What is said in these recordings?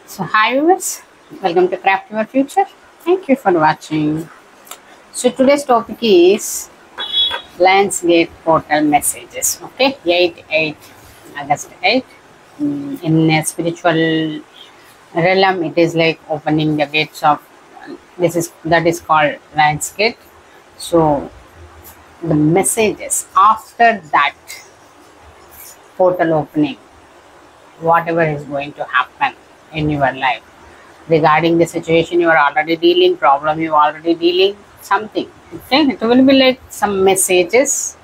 So hi viewers, welcome to Craft Your Future. Thank you for watching. So today's topic is Lionsgate portal messages. Okay, 8 August 8. In a spiritual realm, it is like opening the gates of that is called Lionsgate. So the messages after that portal opening, whatever is going to happen in your life regarding the situation you are already dealing, problem you are already dealing, something. Okay, it will be like some messages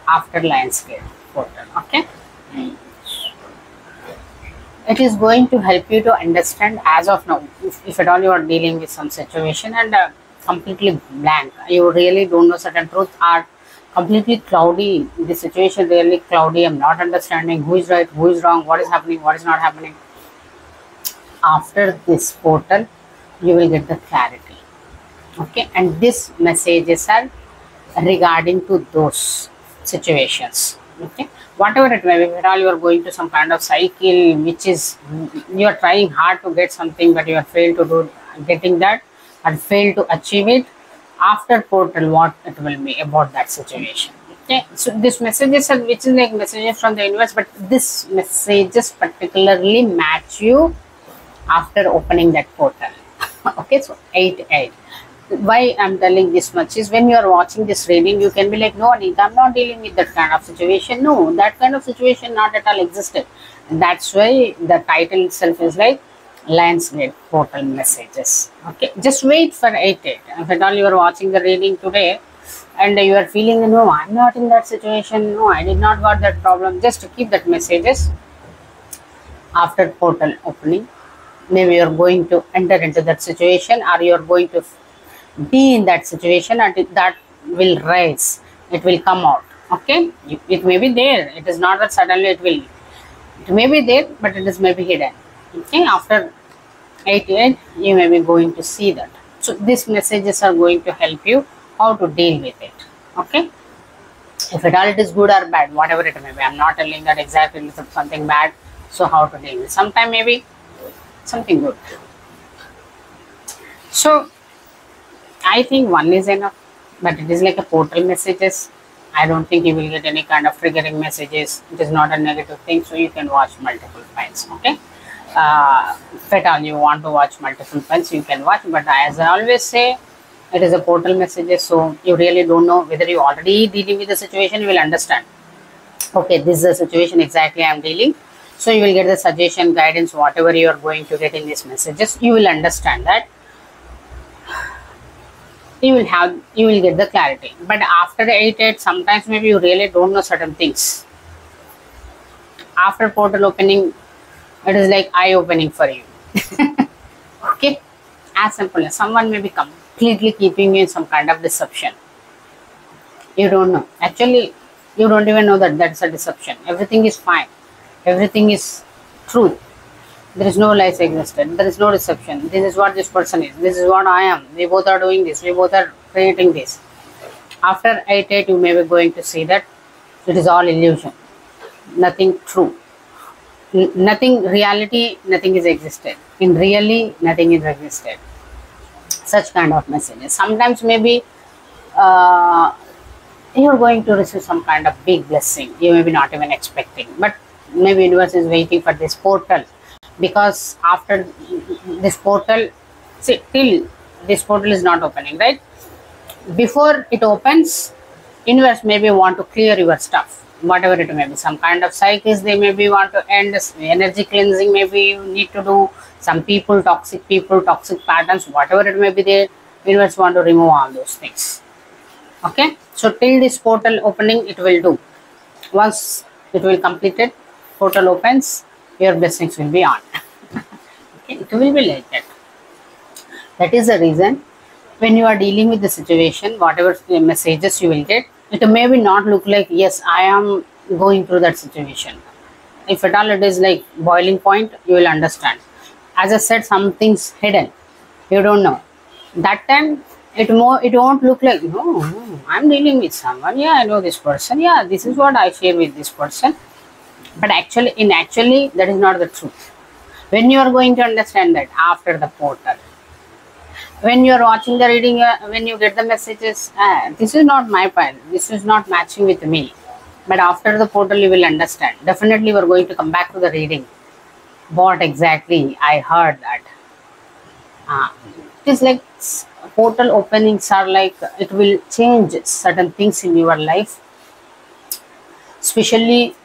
after Lionsgate portal. Okay, it is going to help you to understand as of now. If at all you are dealing with some situation and completely blank, you really don't know certain truth, are completely cloudy. The situation really cloudy. I'm not understanding who is right, who is wrong, what is happening, what is not happening. After this portal you will get the clarity. Okay, and these messages are regarding to those situations. Okay, whatever it may be, if at all you are going to some kind of cycle which is you are trying hard to get something but you are failed to do getting that and fail to achieve it, after portal what it will be about that situation. Okay, so this messages are which is like messages from the universe, but this messages particularly match you after opening that portal. Okay, so 8 why I'm telling this much is when you are watching this reading you can be like, no Anita, I'm not dealing with that kind of situation. No, that kind of situation not at all existed. And that's why the title itself is like Lionsgate portal messages. Okay, just wait for 8 if at all you are watching the reading today and you are feeling, no I'm not in that situation, no I did not got that problem, just keep that messages after portal opening. Maybe you're going to enter into that situation or you're going to be in that situation and that will rise, it will come out. Okay, it may be there, it is not that suddenly it may be there, but it is maybe hidden. Okay, after 88 you may be going to see that. So these messages are going to help you how to deal with it. Okay, if at all it is good or bad, whatever it may be, I'm not telling that exactly it's something bad, so how to deal with sometime maybe something good. So I think one is enough, but it is like a portal messages. I don't think you will get any kind of triggering messages. It is not a negative thing, so you can watch multiple files. Okay, if at all you want to watch multiple files, you can watch. But as I always say, it is a portal messages, so you really don't know whether you already dealing with the situation. You will understand. Okay, this is the situation exactly I am dealing. So you will get the suggestion, guidance, whatever you are going to get in these messages. You will understand that. You will get the clarity. But after 8 sometimes maybe you really don't know certain things. After portal opening, it is like eye opening for you. Okay, as simple as someone may be completely keeping you in some kind of deception. You don't know, actually you don't even know that that's a deception. Everything is fine, everything is truth. There is no lies existed. There is no deception. This is what this person is. This is what I am. We both are doing this. We both are creating this. After 8 you may be going to see that it is all illusion. Nothing true. Nothing reality. Nothing is existed. In really, nothing is existed. Such kind of messages. Sometimes maybe you are going to receive some kind of big blessing. You may be not even expecting. But maybe universe is waiting for this portal. Because after this portal, see, till this portal is not opening, right? Before it opens, universe maybe want to clear your stuff, whatever it may be. Some kind of cycles they maybe want to end, energy cleansing maybe you need to do. Some people, toxic patterns, whatever it may be there, universe want to remove all those things. Okay, so till this portal opening, it will do. Once it will complete it, portal opens, your blessings will be on. Okay, it will be like that. That is the reason when you are dealing with the situation, whatever messages you will get, it may be not look like, yes, I am going through that situation. If at all it is like boiling point, you will understand. As I said, some things hidden, you don't know. That time it won't look like, no, I'm dealing with someone. Yeah, I know this person. Yeah, this is what I share with this person. But actually, that is not the truth. When you are going to understand that? After the portal. When you are watching the reading, when you get the messages, this is not my file, this is not matching with me. But after the portal, you will understand. Definitely, we are going to come back to the reading. What exactly I heard that. It is like portal openings are like it will change certain things in your life, especially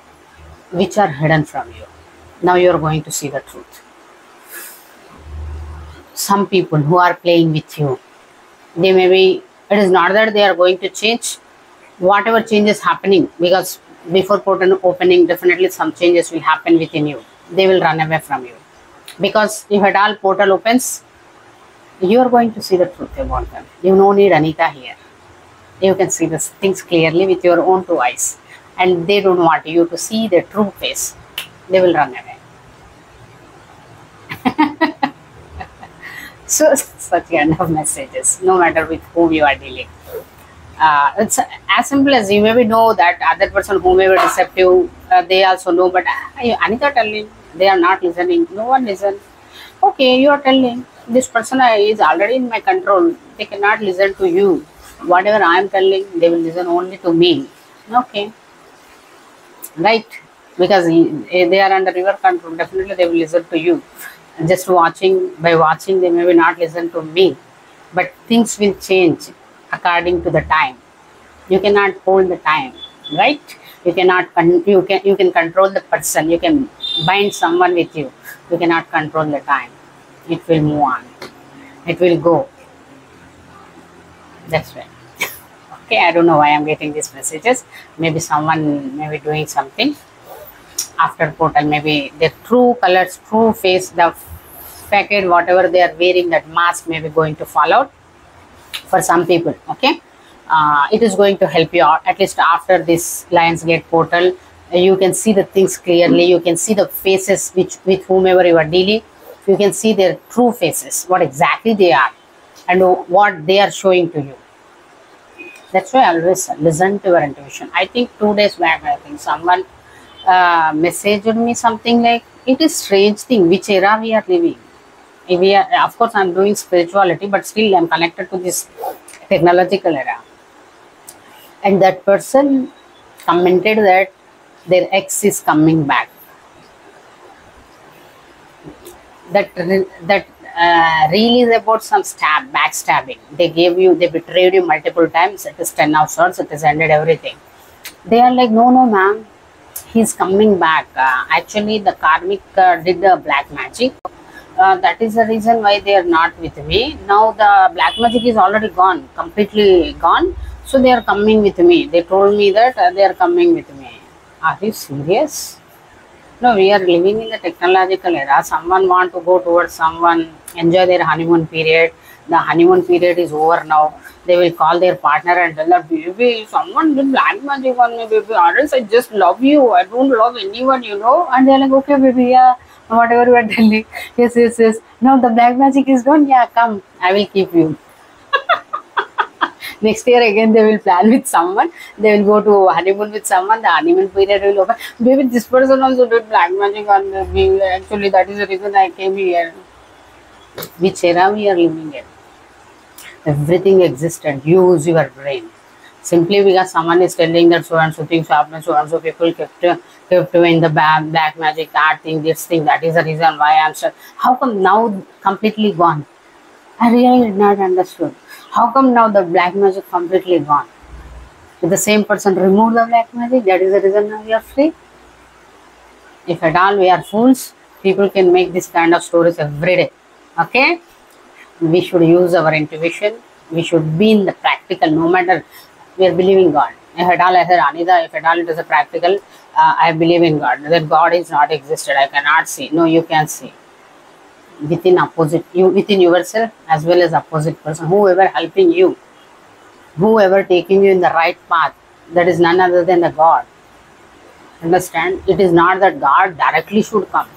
which are hidden from you. Now you are going to see the truth. Some people who are playing with you, they may be, it is not that they are going to change. Whatever changes happening, because before portal opening, definitely some changes will happen within you. They will run away from you. Because if at all portal opens, you are going to see the truth about them. You don't need Anita here. You can see the things clearly with your own two eyes. And they don't want you to see their true face. They will run away. So, such kind of messages, no matter with whom you are dealing. It's as simple as you maybe know that other person who may be deceptive, they also know, but Anita telling, they are not listening. No one listens. Okay, you are telling, this person is already in my control. They cannot listen to you. Whatever I am telling, they will listen only to me. Okay. Right? Because they are under your control, definitely they will listen to you. Just watching, by watching, they may not listen to me. But things will change according to the time. You cannot hold the time, right? You cannot, you can control the person. You can bind someone with you. You cannot control the time. It will move on. It will go. That's right. Okay, I don't know why I'm getting these messages. Maybe someone may be doing something after portal. Maybe their true colors, true face, the facade, whatever they are wearing, that mask may be going to fall out for some people. Okay, it is going to help you out. At least after this Lionsgate portal, you can see the things clearly. You can see the faces with whomever you are dealing. You can see their true faces, what exactly they are and what they are showing to you. That's why I always listen to your intuition. I think 2 days back, I think someone messaged me something like, it is strange thing which era we are living. We are, of course, I'm doing spirituality, but still I'm connected to this technological era. And that person commented that their ex is coming back. That reel is about some backstabbing. They betrayed you multiple times. It is 10 of swords. It has ended everything. They are like, no, ma'am, he's coming back. Actually, the karmic did the black magic. That is the reason why they are not with me. Now the black magic is already gone, completely gone. So they are coming with me. They told me that they are coming with me. Are you serious? No, we are living in the technological era. Someone want to go towards someone, enjoy their honeymoon period. The honeymoon period is over now. They will call their partner and tell them, baby, someone did black magic on me, baby. Or else I just love you. I don't love anyone, you know. And they're like, okay, baby, yeah, whatever you are telling. Yes. Now the black magic is gone. Yeah, come. I will keep you. Next year again they will plan with someone. They will go to honeymoon with someone. The honeymoon period will open. Maybe this person also did black magic on me. Actually, that is the reason I came here. Which era we are living in? Everything existed. Use your brain. Simply because someone is telling that so and so things happen, so and so people kept in the black magic, that thing, this thing. That is the reason why I'm stuck. How come now completely gone? I really did not understood. How come now the black magic completely gone? Did the same person remove the black magic? That is the reason now we are free. If at all we are fools, people can make this kind of stories every day. Okay? We should use our intuition. We should be in the practical, no matter we are believing God. If at all I said, Anita, if at all it is a practical, I believe in God. That God is not existed. I cannot see. No, you can see. Within yourself as well as opposite person, whoever helping you, whoever taking you in the right path, that is none other than the God. Understand? It is not that God directly should come.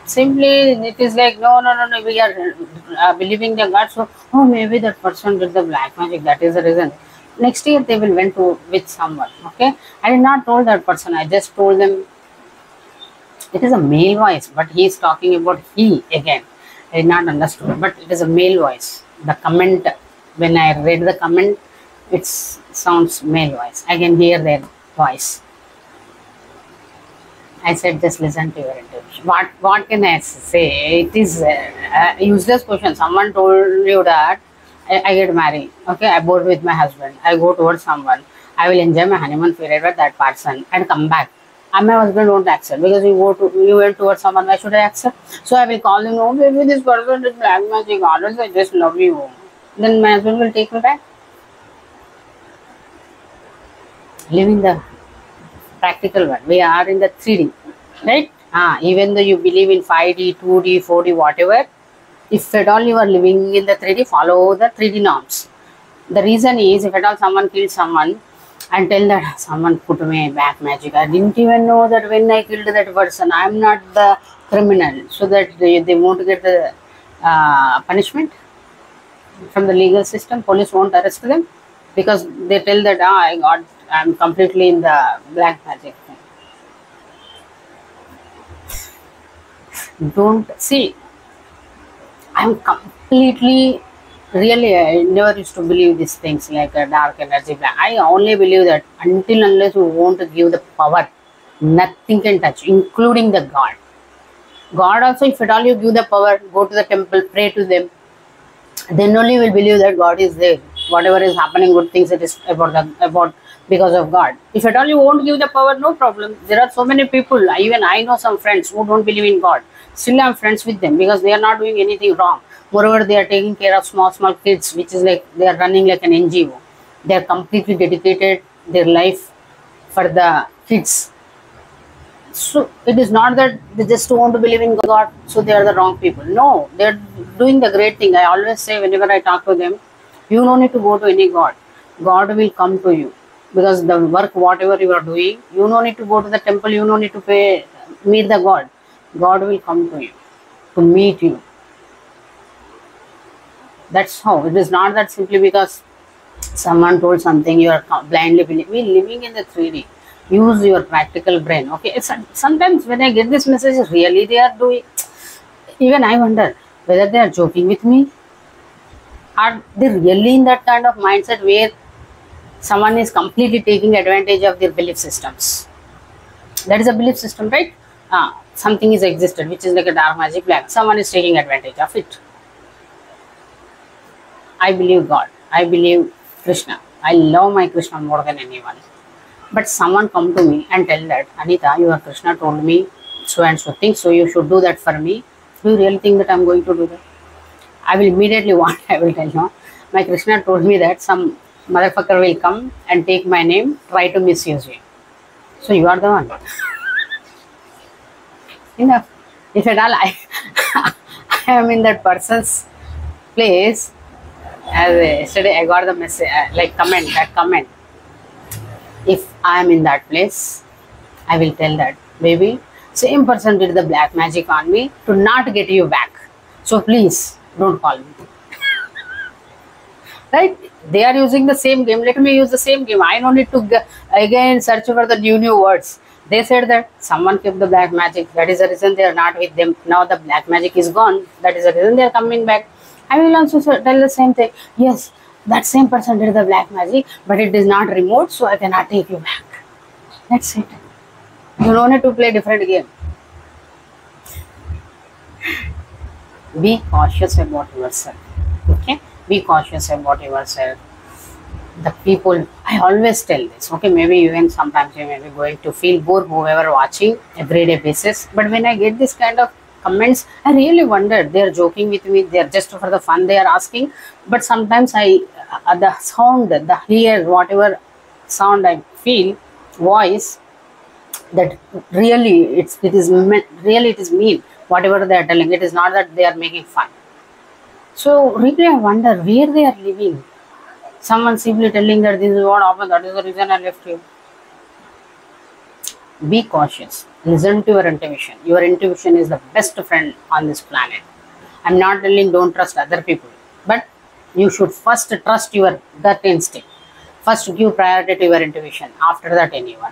Simply it is like, no, we are believing the God, so maybe that person did the black magic, that is the reason. Next year they will went with someone. Okay, I did not told that person, I just told them It is a male voice, but he is talking about he again. I did not understood, but it is a male voice. The comment, when I read the comment, it sounds male voice. I can hear their voice. I said, just listen to your intuition. What can I say? It is a useless question. Someone told you that I get married. Okay, I board with my husband. I go towards someone. I will enjoy my honeymoon period with that person and come back. And my husband won't accept because you went towards someone. Why should I accept? So I will call him. Oh, baby, this person is black magic. Always I just love you. Then my husband will take me back. Living the practical one. We are in the 3D, right? Even though you believe in 5D, 2D, 4D, whatever, if at all you are living in the 3D, follow the 3D norms. The reason is, if at all someone kills someone and tell that someone put me back magic, I didn't even know that when I killed that person, I am not the criminal, so that they won't get the punishment from the legal system. Police won't arrest them because they tell that I'm completely in the black magic. Don't see. I'm completely, really, I never used to believe these things like a dark energy black. I only believe that until unless you want to give the power, nothing can touch, including the God. God also, if at all you give the power, go to the temple, pray to them, then only will believe that God is there. Whatever is happening, good things, it is about because of God. If at all you won't give the power, no problem. There are so many people, even I know some friends who don't believe in God. Still I'm friends with them because they are not doing anything wrong. Moreover, they are taking care of small kids, which is like they are running like an NGO. They are completely dedicated their life for the kids. So it is not that they just want to believe in God, so they are the wrong people. No, they are doing the great thing. I always say whenever I talk to them, you don't need to go to any God. God will come to you because the work, whatever you are doing, you don't need to go to the temple. You don't need to meet the God. God will come to you to meet you. That's how. It is not that simply because someone told something you are blindly believing. We living in the 3D. Use your practical brain. Okay. Sometimes when I get this message, really they are doing. Even I wonder whether they are joking with me. Are they really in that kind of mindset where someone is completely taking advantage of their belief systems? That is a belief system, right? Something is existed, which is like a dark magic black. Someone is taking advantage of it. I believe God. I believe Krishna. I love my Krishna more than anyone. But someone come to me and tell that, Anita, your Krishna told me so and so thing, so you should do that for me. Do you really think that I'm going to do that? I will immediately what I will tell you. My Krishna told me that some motherfucker will come and take my name, try to misuse you. So you are the one. Enough. If at all I am in that person's place, as yesterday I got the message, comment. If I am in that place, I will tell that, baby, same person did the black magic on me to not get you back. So please don't call me. Right? They are using the same game. Let me use the same game. I don't need to again search for the new words. They said that someone kept the black magic. That is the reason they are not with them. Now the black magic is gone. That is the reason they are coming back. I will also tell the same thing. Yes, that same person did the black magic, but it is not remote, so I cannot take you back. That's it. You don't need to play different game. Be cautious about yourself. Okay? Be cautious about yourself. The people, I always tell this, okay, maybe even sometimes you may be going to feel bored, whoever watching everyday basis, but when I get this kind of comments, I really wonder, they are joking with me, they are just for the fun they are asking, but sometimes the sound, the hear, whatever sound I feel, voice, that really it is mean, whatever they are telling, it is not that they are making fun. So really I wonder where they are living. Someone simply telling that this is what happened, that is the reason I left you. Be cautious. Listen to your intuition. Your intuition is the best friend on this planet. I'm not telling don't trust other people, but you should first trust your gut instinct. First give priority to your intuition. After that anyone.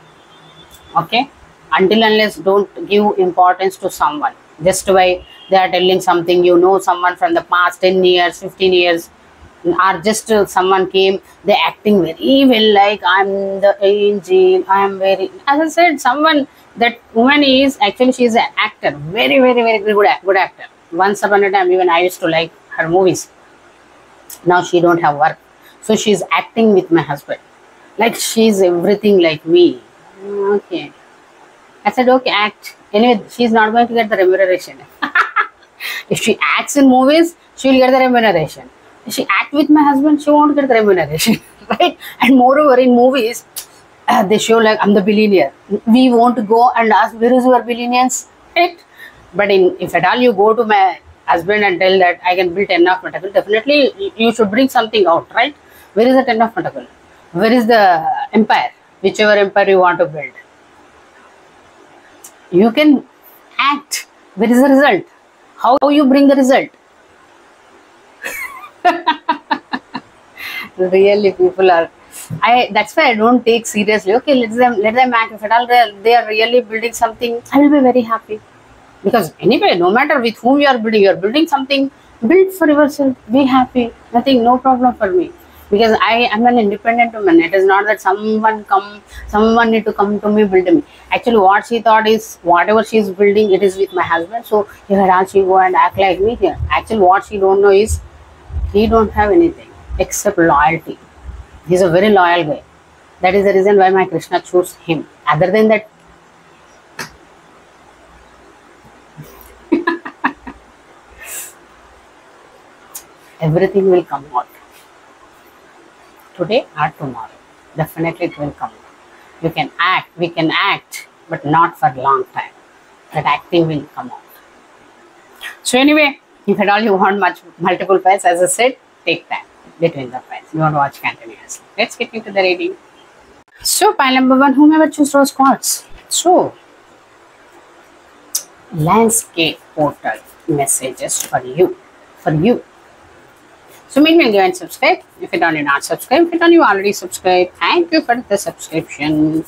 Okay? until unless don't give importance to someone just by they are telling something, you know, someone from the past 10 years, 15 years, or just someone came, they acting very well, like I'm the angel, I am very, as I said, someone, that woman is actually, she is an actor, very very very good actor. Once upon a time, even I used to like her movies. Now she don't have work, so she's acting with my husband, like she's everything like me. Okay, I said, okay, act. Anyway, she's not going to get the remuneration. If she acts in movies, she will get the remuneration. If she act with my husband, she won't get the remuneration. Right? And moreover, in movies, they show like, I'm the billionaire. We want to go and ask, where is your billionaires? Right? But if at all you go to my husband and tell that I can build 10 of Matagal, definitely you should bring something out, right? Where is the 10 of Matagal? Where is the empire? Whichever empire you want to build. You can act. Where is the result? How you bring the result? Really, people are. That's why I don't take seriously. Okay, let them act. If at all they are really building something, I will be very happy. Because anyway, no matter with whom you are building something. Build for yourself. Be happy. Nothing, no problem for me. Because I am an independent woman. It is not that someone need to come to me, build me. Actually, what she thought is, whatever she is building, it is with my husband. So, if at all she go and act like me here. Actually, what she don't know is, he don't have anything except loyalty. He's a very loyal guy. That is the reason why my Krishna chose him. Other than that, everything will come out. Today or tomorrow. Definitely it will come. We can act, but not for a long time. That acting will come out. So anyway, if at all you want multiple files, as I said, take time between the files. You want to watch continuously. Let's get into the reading. So pile number 1, whomever choose rose quartz. So, landscape portal messages for you. So meanwhile, go and subscribe if you don't not subscribe. If you don't, you already subscribed. Thank you for the subscription.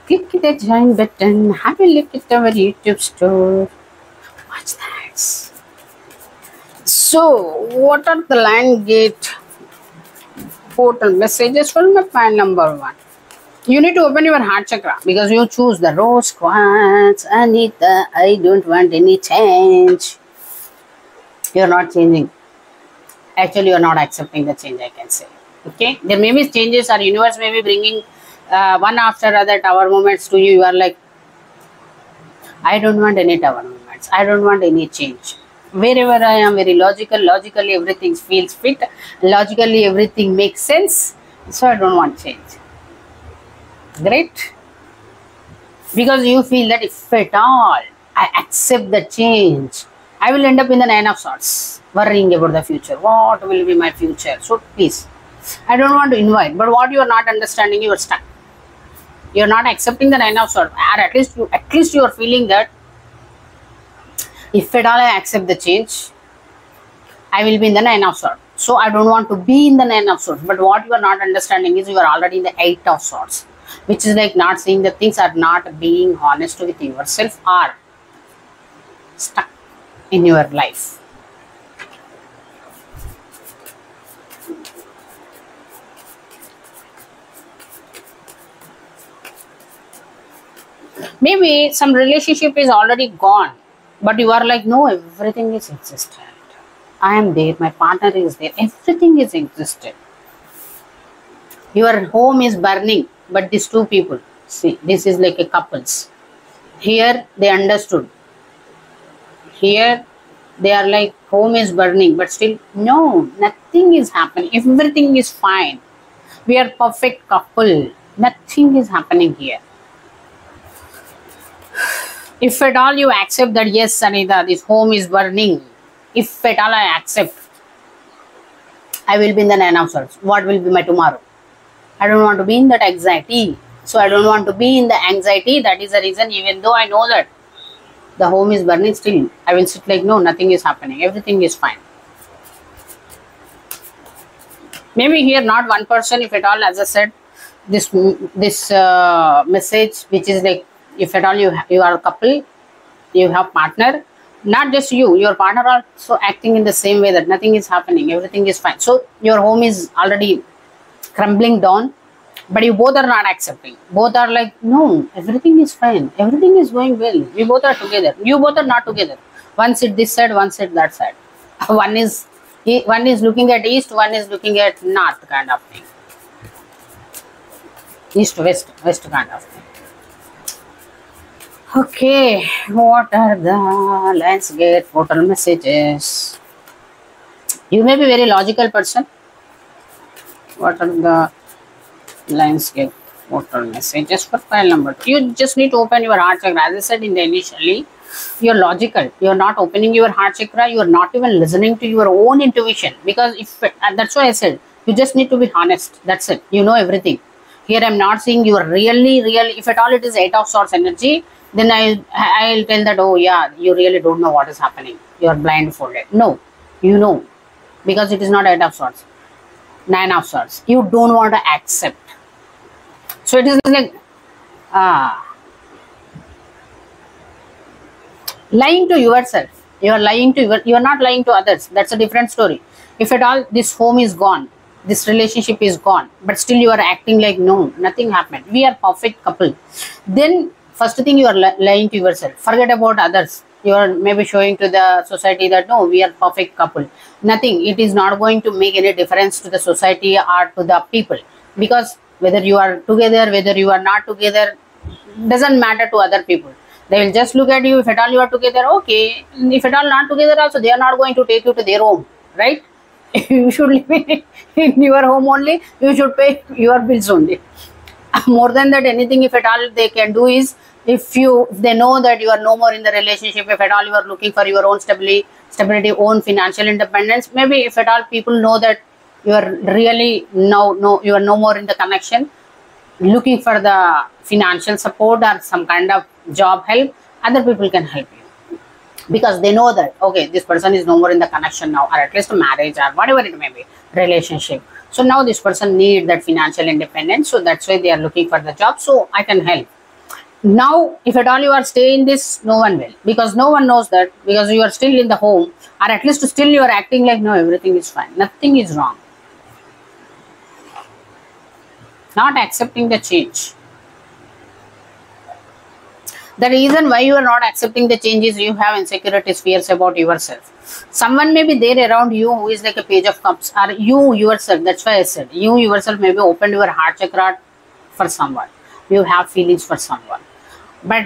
Click the join button. Have a look at our YouTube store. Watch that. So, what are the land gate portal messages for my pile number 1? You need to open your heart chakra because you choose the rose quartz. Anita, I don't want any change. You are not changing. Actually, you are not accepting the change, I can say. Okay, there may be changes, or universe may be bringing one after other tower moments to you. You are like, I don't want any tower moments. I don't want any change. Wherever I am, very logically everything feels fit. Logically everything makes sense. So I don't want change. Great. Because you feel that if at all I accept the change, I will end up in the 9 of Swords, worrying about the future. What will be my future? So please, I don't want to invite. But what you are not understanding, you are stuck. You are not accepting the 9 of Swords. Or at least you are feeling that if at all I accept the change, I will be in the 9 of Swords. So I don't want to be in the 9 of Swords. But what you are not understanding is you are already in the 8 of Swords, which is like not seeing the things, are not being honest with yourself, are stuck in your life. Maybe some relationship is already gone, but you are like, no, everything is existent. I am there, my partner is there, everything is existent. Your home is burning, but these two people, see, this is like a couples. Here they understood. Here they are like, home is burning, but still, no, nothing is happening. Everything is fine. We are perfect couple. Nothing is happening here. If at all you accept that, yes, Anita, this home is burning. If at all I accept, I will be in the 9 of Swords. What will be my tomorrow? I don't want to be in that anxiety. So I don't want to be in the anxiety. That is the reason, even though I know that the home is burning, still I will sit like, no, nothing is happening. Everything is fine. Maybe here not one person, if at all, as I said, this message which is like if at all you are a couple, you have partner, not just you, your partner also acting in the same way that nothing is happening, everything is fine. So your home is already crumbling down, but you both are not accepting. Both are like, no, everything is fine, everything is going well, we both are together. You both are not together. One sit this side, one sit that side. one is looking at east, one is looking at north, kind of thing. East west kind of thing. Okay, what are the Lionsgate portal messages? You may be very logical person. What are the Lionsgate portal messages for file number 2? You just need to open your heart chakra. As I said in the initially, you're logical. You're not opening your heart chakra. You're not even listening to your own intuition. Because if that's why I said, you just need to be honest. That's it. You know everything. Here I'm not saying you are really, if at all it is 8 of Swords energy, then I'll tell that, oh yeah, you really don't know what is happening. You are blindfolded. No, you know. Because it is not 8 of Swords. 9 of Swords. You don't want to accept. So it is like, lying to yourself. You are lying to you are not lying to others. That's a different story. If at all this home is gone, this relationship is gone, but still you are acting like no, nothing happened, we are perfect couple, then first thing you are lying to yourself. Forget about others. You are maybe showing to the society that no, we are perfect couple. Nothing. It is not going to make any difference to the society or to the people, because whether you are together, whether you are not together, doesn't matter to other people. They will just look at you. If at all you are together, okay. If at all not together also, they are not going to take you to their home, right? You should live in your home only. You should pay your bills only. More than that, anything if at all they can do is, if they know that you are no more in the relationship, if at all you are looking for your own stability, own financial independence, maybe if at all people know that you are really you are no more in the connection, looking for the financial support or some kind of job help, other people can help you, because they know that okay, this person is no more in the connection now, or at least marriage or whatever it may be, relationship. So now this person need that financial independence, so that's why they are looking for the job, so I can help. Now if at all you are staying this, no one will, because no one knows that, because you are still in the home, or at least still you are acting like no, everything is fine, nothing is wrong. Not accepting the change. The reason why you are not accepting the change is you have insecurities, fears about yourself. Someone may be there around you who is like a page of cups, or you yourself. That's why I said you yourself maybe opened your heart chakra for someone. You have feelings for someone, but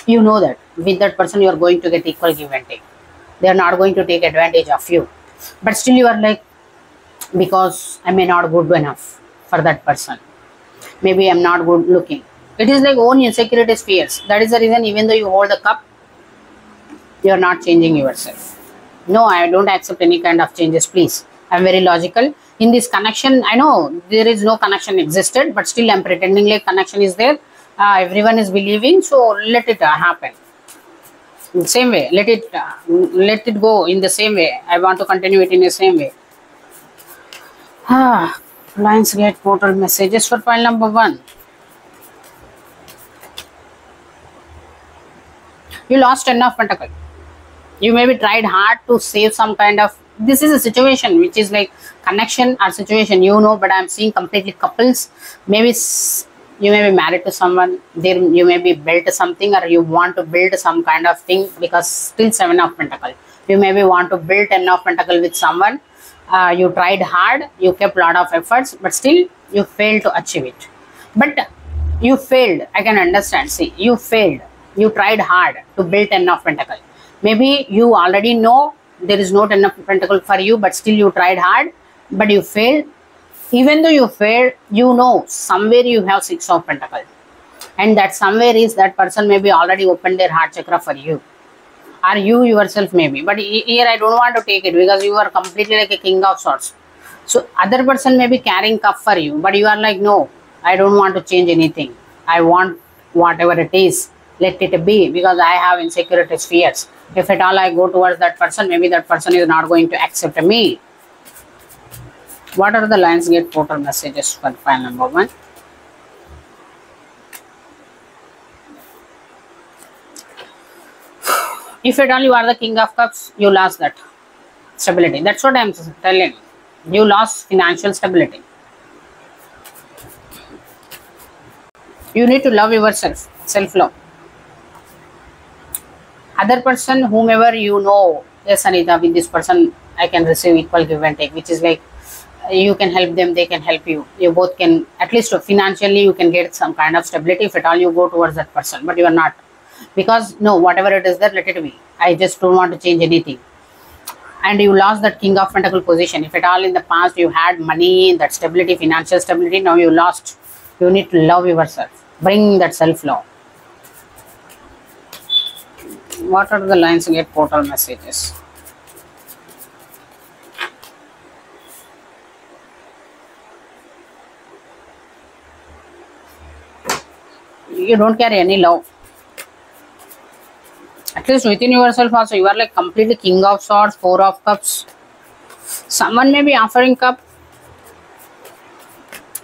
you know that with that person you are going to get equal give and take. They are not going to take advantage of you, but still you are like, because I may not good enough for that person. Maybe I'm not good looking. It is like own insecurities, fears. That is the reason even though you hold the cup, you are not changing yourself. No, I don't accept any kind of changes, please. I'm very logical. In this connection, I know there is no connection existed, but still I'm pretending like connection is there. Everyone is believing, so let it happen. In the same way, let it go in the same way. I want to continue it in the same way. Lionsgate portal messages for file number 1. You lost 10 of Pentacles. You maybe tried hard to save some kind of, this is a situation which is like connection or situation, you know, but I'm seeing completely couples. Maybe you may be married to someone, there you may be built something, or you want to build some kind of thing, because still 7 of Pentacles. You maybe want to build 10 of Pentacles with someone. You tried hard, you kept a lot of efforts, but still you failed to achieve it. But you failed, I can understand. See, you failed. You tried hard to build 10 of Pentacles. Maybe you already know there is no 10 of Pentacles for you, but still you tried hard, but you failed. Even though you failed, you know somewhere you have 6 of Pentacles. And that somewhere is that person maybe already opened their heart chakra for you. Or you yourself maybe. But here I don't want to take it, because you are completely like a king of swords. So other person may be carrying cup for you, but you are like, no, I don't want to change anything. I want whatever it is, let it be, because I have insecurities, fears. If at all I go towards that person, maybe that person is not going to accept me. What are the Lionsgate portal messages for file number 1? If at all you are the king of cups, you lost that stability. That's what I'm telling. You lost financial stability. You need to love yourself. Self-love. Other person, whomever you know, yes Anita, with this person I can receive equal give and take, which is like you can help them, they can help you. You both can, at least financially, you can get some kind of stability if at all you go towards that person. But you are not, because no, whatever it is there, let it be. I just don't want to change anything. And you lost that king of pentacle position. If at all in the past you had money, that stability, financial stability, now you lost. You need to love yourself. Bring that self-love. What are the Lionsgate portal messages? You don't carry any love. At least within yourself also, you are like completely king of swords, four of cups. Someone may be offering cup.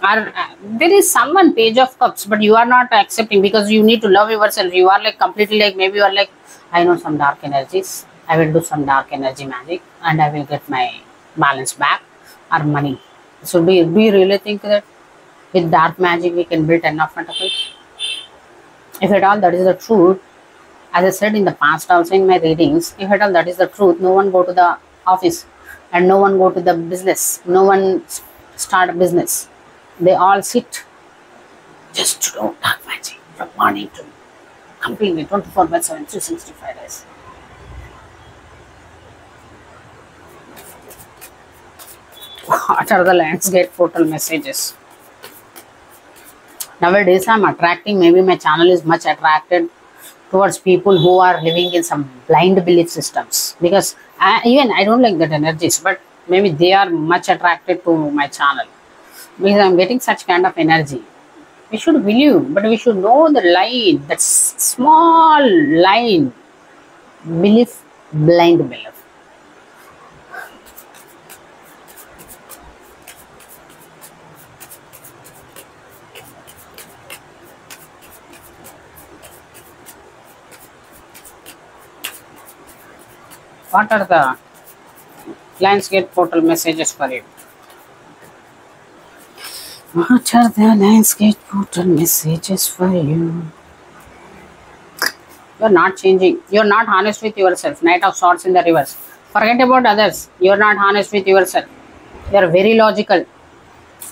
Or there is someone page of cups, but you are not accepting because you need to love yourself. You are like completely like, maybe you are like, I know some dark energies. I will do some dark energy magic and I will get my balance back or money. So do you really think that with dark magic we can build 10 of pentacles? If at all that is the truth, as I said in the past also in my readings, if at all that is the truth, no one go to the office and no one go to the business. No one start a business. They all sit just to do dark magic from morning to completely 24/7, 365 days. What are the Lionsgate portal messages? Nowadays I'm attracting, maybe my channel is much attracted towards people who are living in some blind belief systems, because even I don't like that energies, but maybe they are much attracted to my channel because I'm getting such kind of energy. We should believe, but we should know the line, that small line, belief, blind belief. What are the Lionsgate portal messages for you? What are the Lionsgate portal messages for you? You are not changing. You are not honest with yourself. Knight of Swords in the reverse. Forget about others. You are not honest with yourself. You are very logical.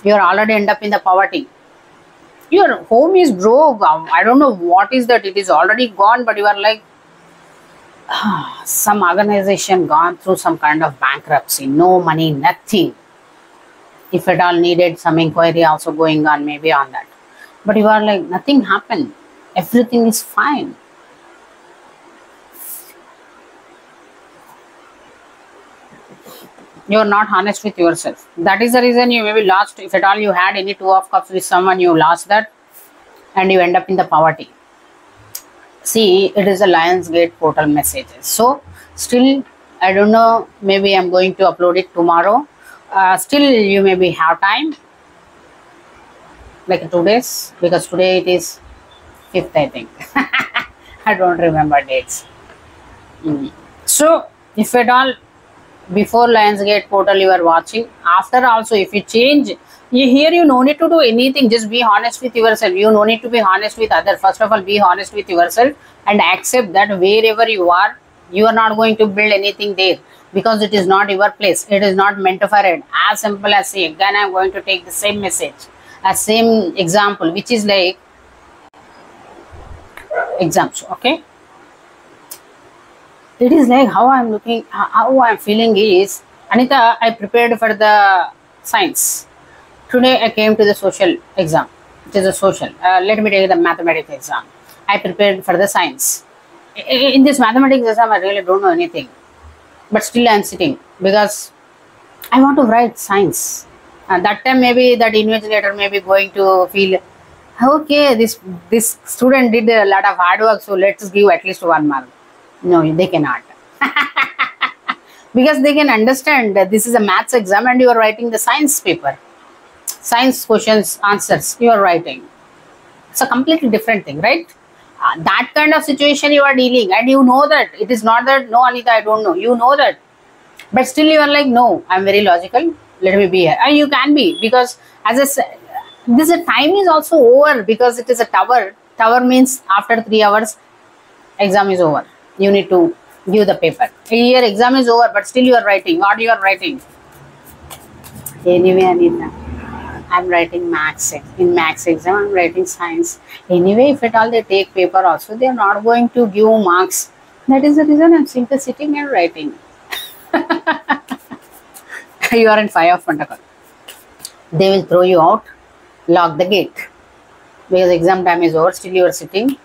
You are already end up in the poverty. Your home is broke. I don't know what is that. It is already gone, but you are like, some organization gone through some kind of bankruptcy, no money, nothing. If at all needed, some inquiry also going on, maybe on that. But you are like, nothing happened. Everything is fine. You are not honest with yourself. That is the reason you may be lost. If at all you had any two of cups with someone, you lost that and you end up in the poverty. See, it is a Lionsgate portal messages. So still, I don't know, maybe I'm going to upload it tomorrow. Still you maybe have time, like 2 days, because today it is 5th, I think. I don't remember dates. So if at all before Lionsgate portal you are watching, after also if you change, here you no need to do anything, just be honest with yourself. You no need to be honest with others. First of all, be honest with yourself and accept that wherever you are not going to build anything there, because it is not your place. It is not meant for it. As simple as say, again I am going to take the same message, a same example, which is like exams, okay? It is like how I am looking, how I am feeling is, Anita, I prepared for the science. Today I came to the social exam. It is a social. Let me take the mathematics exam. I prepared for the science. In this mathematics exam, I really don't know anything. But still I am sitting because I want to write science. And that time maybe that invigilator may be going to feel, okay, this student did a lot of hard work, so let's give at least 1 mark. No, they cannot. Because they can understand that this is a maths exam and you are writing the science paper. Science questions, answers, you are writing. It's a completely different thing, right? That kind of situation you are dealing, and you know that it is not that, no, Anita, I don't know. You know that. But still you are like, no, I'm very logical. Let me be here. And you can be, because as I said, this time is also over, because it is a tower. Tower means after 3 hours, exam is over. You need to give the paper. Here exam is over, but still you are writing. What you are writing? Anyway, Anita, I'm writing maths. In maths exam, I'm writing science. Anyway, if at all they take paper also, they are not going to give marks. That is the reason I'm simply sitting and writing. You are in 5 of Pentacles. They will throw you out, lock the gate. Because exam time is over, still you are sitting.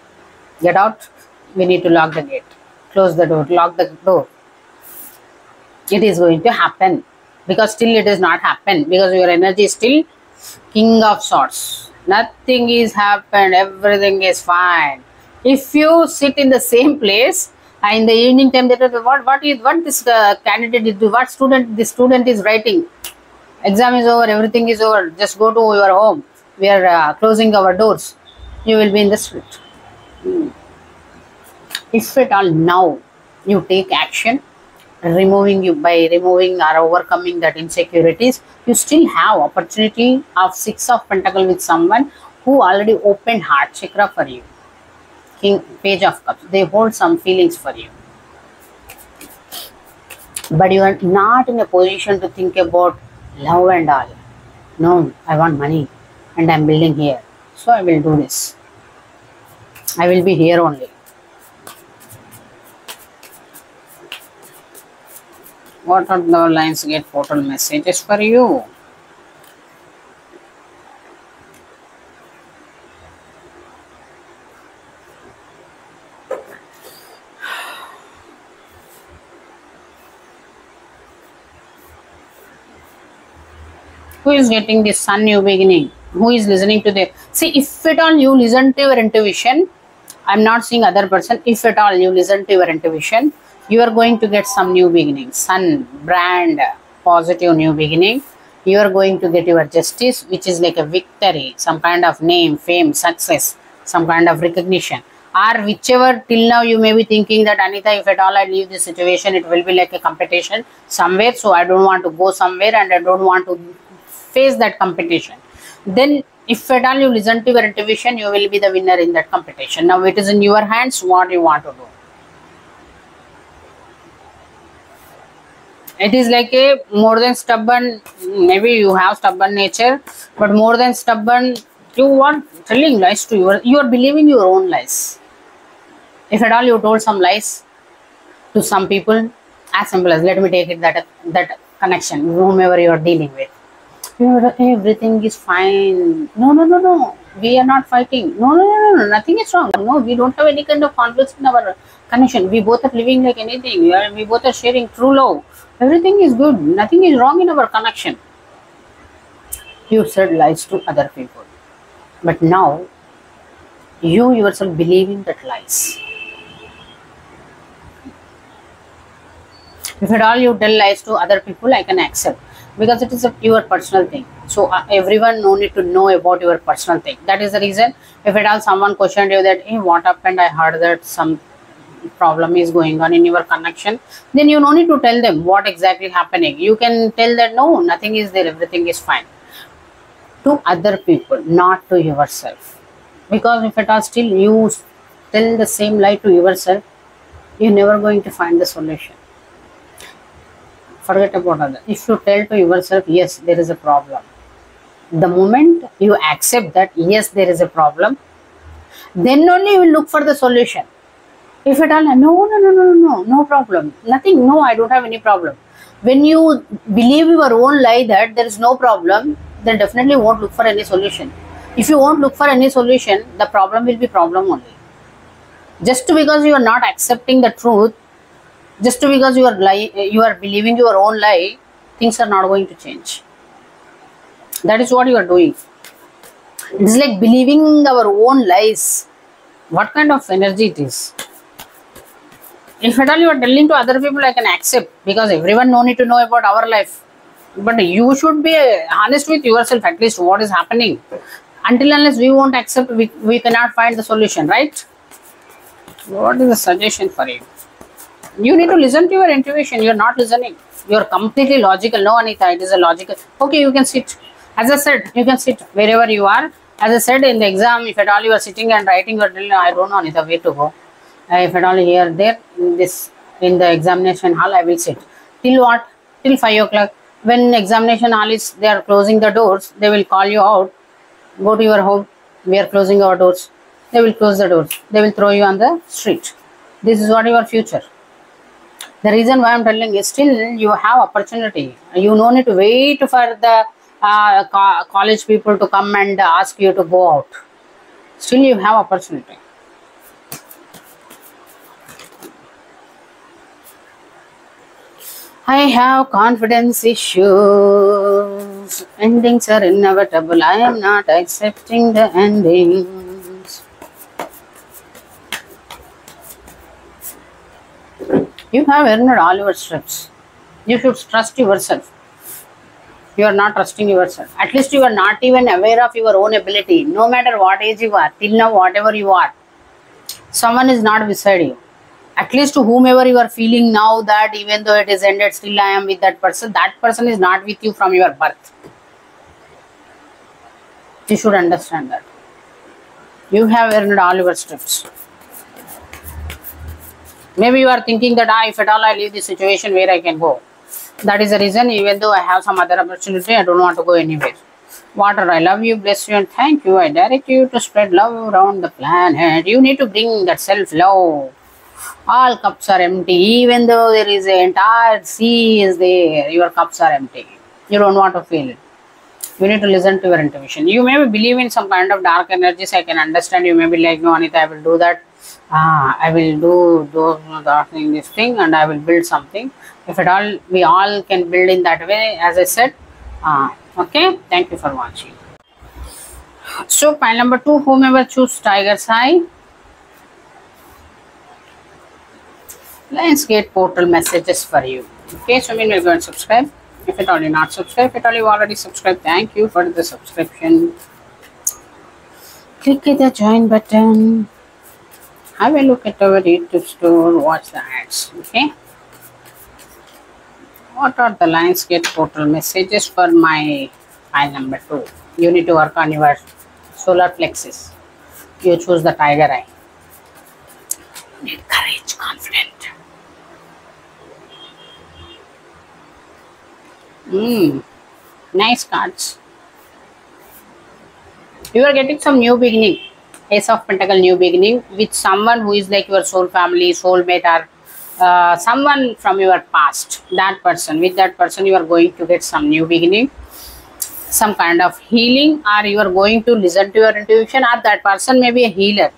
Get out, we need to lock the gate. Close the door, lock the door. It is going to happen. Because still it is not happened. Because your energy is still King of Swords. Nothing is happened, everything is fine. If you sit in the same place, in the evening time, what this candidate is doing, what this student is writing. Exam is over, everything is over. Just go to your home. We are closing our doors. You will be in the street. If at all now you take action, by removing or overcoming that insecurities, you still have opportunity of 6 of Pentacles with someone who already opened heart chakra for you. Page of Cups, they hold some feelings for you, but you are not in a position to think about love and all. No, I want money and I'm building here, so I will do this. I will be here only. What are the lines get portal messages for you? Who is getting this Sun new beginning? Who is listening to the... See, if at all you listen to your intuition, I'm not seeing other person. If at all you listen to your intuition, you are going to get some new beginning. Sun, brand, positive new beginning. You are going to get your justice, which is like a victory, some kind of name, fame, success, some kind of recognition. Or whichever till now you may be thinking that, Anita, if at all I leave this situation, it will be like a competition somewhere. So I don't want to go somewhere and I don't want to face that competition. Then if at all you listen to your intuition, you will be the winner in that competition. Now it is in your hands what you want to do. It is like a more than stubborn, maybe you have stubborn nature, but more than stubborn, you are telling lies to you are believing your own lies. If at all you told some lies to some people, as simple as, let me take it that connection, whomever you are dealing with. Everything is fine. No. We are not fighting. No. Nothing is wrong. No, we don't have any kind of conflict in our connection. We both are living like anything. We both are sharing true love. Everything is good. Nothing is wrong in our connection. You said lies to other people. But now, you yourself believing that lies. If at all you tell lies to other people, I can accept. Because it is your personal thing. So everyone no need to know about your personal thing. That is the reason, if at all someone questioned you that, hey, what happened, I heard that some problem is going on in your connection, then you no need to tell them what exactly happening. You can tell that no, nothing is there, everything is fine. To other people, not to yourself. Because if at all still you tell the same lie to yourself, you're never going to find the solution. Forget about others. If you tell to yourself, yes, there is a problem. The moment you accept that, yes, there is a problem, then only you will look for the solution. If at all, no problem. Nothing, no, I don't have any problem. When you believe your own lie that there is no problem, then definitely won't look for any solution. If you won't look for any solution, the problem will be problem only. Just because you are not accepting the truth, just because you are believing your own lie, things are not going to change. That is what you are doing. It is like believing our own lies. What kind of energy it is? If at all you are telling to other people, I can accept, because everyone no need to know about our life. But you should be honest with yourself, at least what is happening. Until unless we won't accept, we cannot find the solution, right? What is the suggestion for you? You need to listen to your intuition. You're not listening. You're completely logical. No, Anita, it is a logical. Okay, you can sit. As I said, you can sit wherever you are. As I said in the exam, if at all you are sitting and writing, or I don't know, Anita, where to go. If at all here, there, in the examination hall, I will sit. Till what? Till 5 o'clock. When examination hall is, they are closing the doors, they will call you out. Go to your home. We are closing our doors. They will close the doors. They will throw you on the street. This is what your future. The reason why I'm telling is still you have opportunity. You don't need to wait for the college people to come and ask you to go out. Still you have opportunity. I have confidence issues. Endings are inevitable. I am not accepting the endings. You have earned all your stripes. You should trust yourself. You are not trusting yourself. At least you are not even aware of your own ability. No matter what age you are, till now, whatever you are, someone is not beside you. At least to whomever you are feeling now that even though it is ended, still I am with that person is not with you from your birth. You should understand that. You have earned all your stripes. Maybe you are thinking that if at all I leave this situation, where I can go. That is the reason, even though I have some other opportunity, I don't want to go anywhere. Water, I love you, bless you, and thank you. I direct you to spread love around the planet. You need to bring that self-love. All cups are empty. Even though there is an entire sea is there, your cups are empty. You don't want to feel it. You need to listen to your intuition. You may believe in some kind of dark energies. I can understand. You may be like, no, Anita, I will do that. I will do this thing, and I will build something. If at all, we all can build in that way, as I said. Okay, thank you for watching. So, pile number 2, whomever choose Tiger's Eye. Lionsgate portal messages for you. Okay, so meanwhile, go and subscribe. If at all you're not subscribed, if at all you already subscribed, thank you for the subscription. Click the join button. Have a look at our YouTube store. Watch the ads. Okay. What are the Lionsgate portal messages for my file number 2? You need to work on your solar plexus. You choose the Tiger Eye. You need courage, confident. Nice cards. You are getting some new beginning. Ace of Pentacle, new beginning with someone who is like your soul family, soulmate, or someone from your past. That person, with that person you are going to get some new beginning, some kind of healing, or you are going to listen to your intuition, or that person may be a healer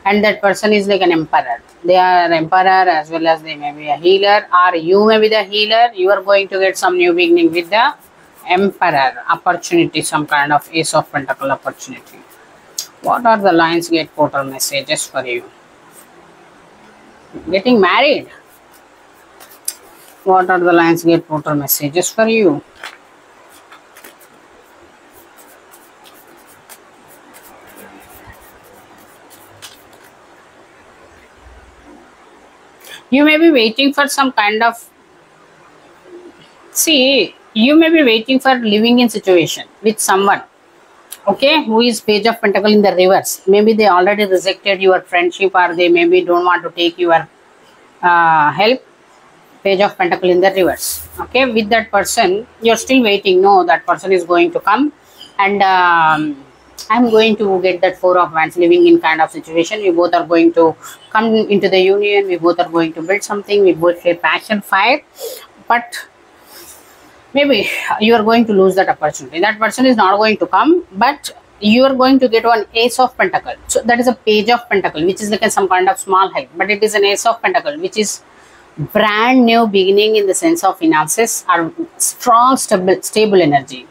and that person is like an emperor. They are emperor as well as they may be a healer, or you may be the healer. You are going to get some new beginning with the emperor opportunity, some kind of Ace of Pentacle opportunity. What are the Lionsgate portal messages for you? Getting married. What are the Lionsgate portal messages for you? You may be waiting for some kind of, you may be waiting for living in situation with someone, okay, who is Page of Pentacle in the reverse. Maybe they already rejected your friendship, or they maybe don't want to take your help. Page of Pentacle in the reverse. Okay, with that person, you're still waiting. No, that person is going to come, and I'm going to get that Four of Wands, living in kind of situation. We both are going to come into the union. We both are going to build something. We both share passion, fire, but maybe you are going to lose that opportunity. That person is not going to come, but you are going to get one Ace of Pentacle. So that is a Page of Pentacle, which is like some kind of small help, but it is an Ace of Pentacle, which is brand new beginning in the sense of finances, or strong, stable energy.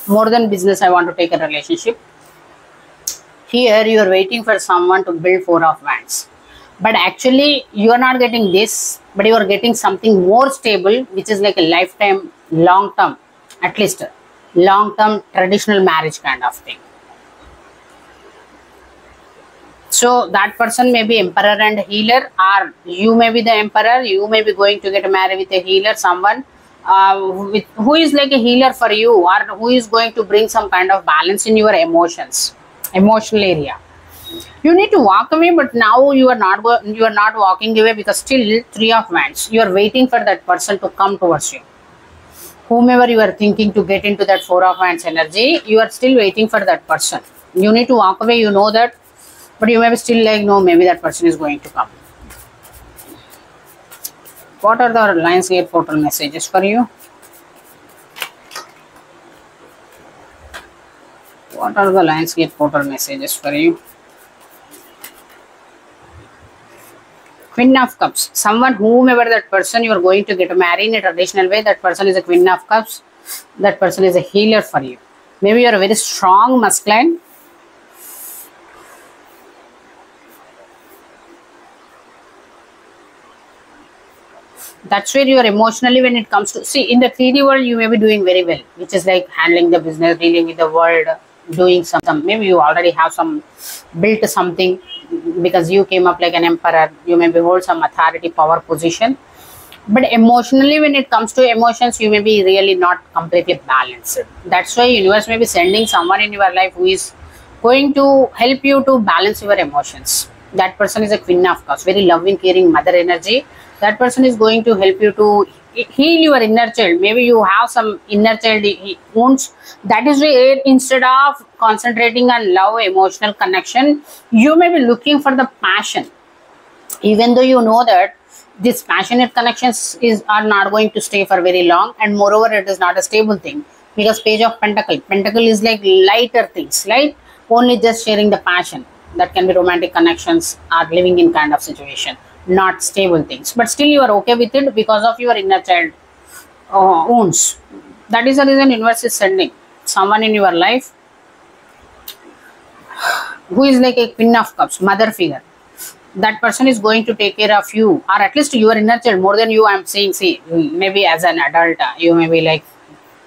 More than business, I want to take a relationship. Here you are waiting for someone to build Four of Wands, but actually you are not getting this, but you are getting something more stable, which is like a lifetime, long term, at least long term traditional marriage kind of thing. So that person may be emperor and healer, or you may be the emperor. You may be going to get married with a healer, someone who is like a healer for you, or who is going to bring some kind of balance in your emotions, emotional area. You need to walk away, but now you are not walking away, because still three of wands, you are waiting for that person to come towards you. Whomever you are thinking to get into that four of wands energy, you are still waiting for that person. You need to walk away, you know that, but you may be still like, no, maybe that person is going to come. What are the Lionsgate portal messages for you? What are the Lionsgate portal messages for you? Queen of Cups. Someone, whomever that person, you are going to get married in a traditional way. That person is a Queen of Cups. That person is a healer for you. Maybe you are a very strong masculine. That's where you are emotionally, when it comes to, see, in the 3D world, you may be doing very well, which is like handling the business, dealing with the world, doing some, maybe you already have some, built something, because you came up like an emperor, you may be hold some authority, power position. But emotionally, when it comes to emotions, you may be really not completely balanced. That's why universe may be sending someone in your life who is going to help you to balance your emotions. That person is a Queen of Cups, very loving, caring mother energy. That person is going to help you to heal your inner child. Maybe you have some inner child wounds. That is where, instead of concentrating on love, emotional connection, you may be looking for the passion. Even though you know that these passionate connections are not going to stay for very long, and moreover, it is not a stable thing, because Page of Pentacle is like lighter things, right? Only just sharing the passion. That can be romantic connections or living in kind of situation, not stable things. But still you are okay with it because of your inner child wounds. That is the reason universe is sending someone in your life who is like a Queen of Cups, mother figure. That person is going to take care of you, or at least your inner child more than you. I am saying, see, maybe as an adult, you may be like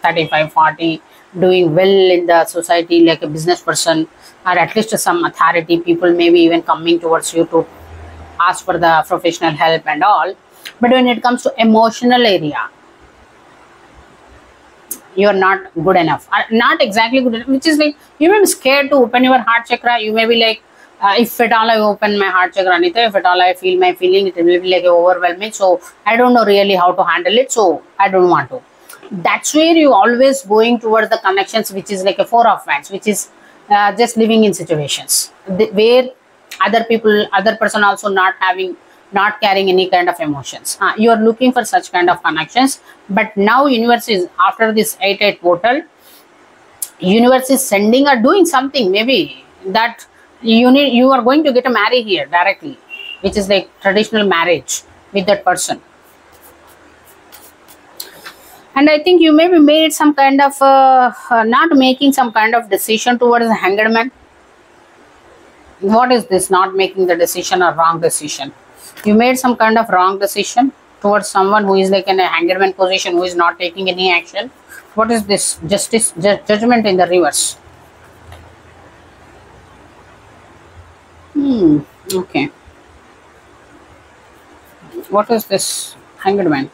35, 40, doing well in the society, like a business person, or at least some authority. People may be even coming towards you to ask for the professional help and all. But when it comes to emotional area, you are not good enough, not exactly good enough, which is like, you may be scared to open your heart chakra. You may be like, if at all I open my heart chakra, Anita, if at all I feel my feeling, it will be like overwhelming. So I don't know really how to handle it. So I don't want to. That's where you always going towards the connections, which is like a four of wands, which is just living in situations where other person also not carrying any kind of emotions. You are looking for such kind of connections. But now universe is, after this 8-8 portal, universe is sending or doing something, maybe that you are going to get a marry here directly, which is like traditional marriage with that person. And I think you may be made some kind of not making some kind of decision towards the Hanged Man. What is this, not making the decision or wrong decision? You made some kind of wrong decision towards someone who is like in a Hanged Man position, who is not taking any action. What is this? Justice, judgment in the reverse. Okay. What is this Hanged Man?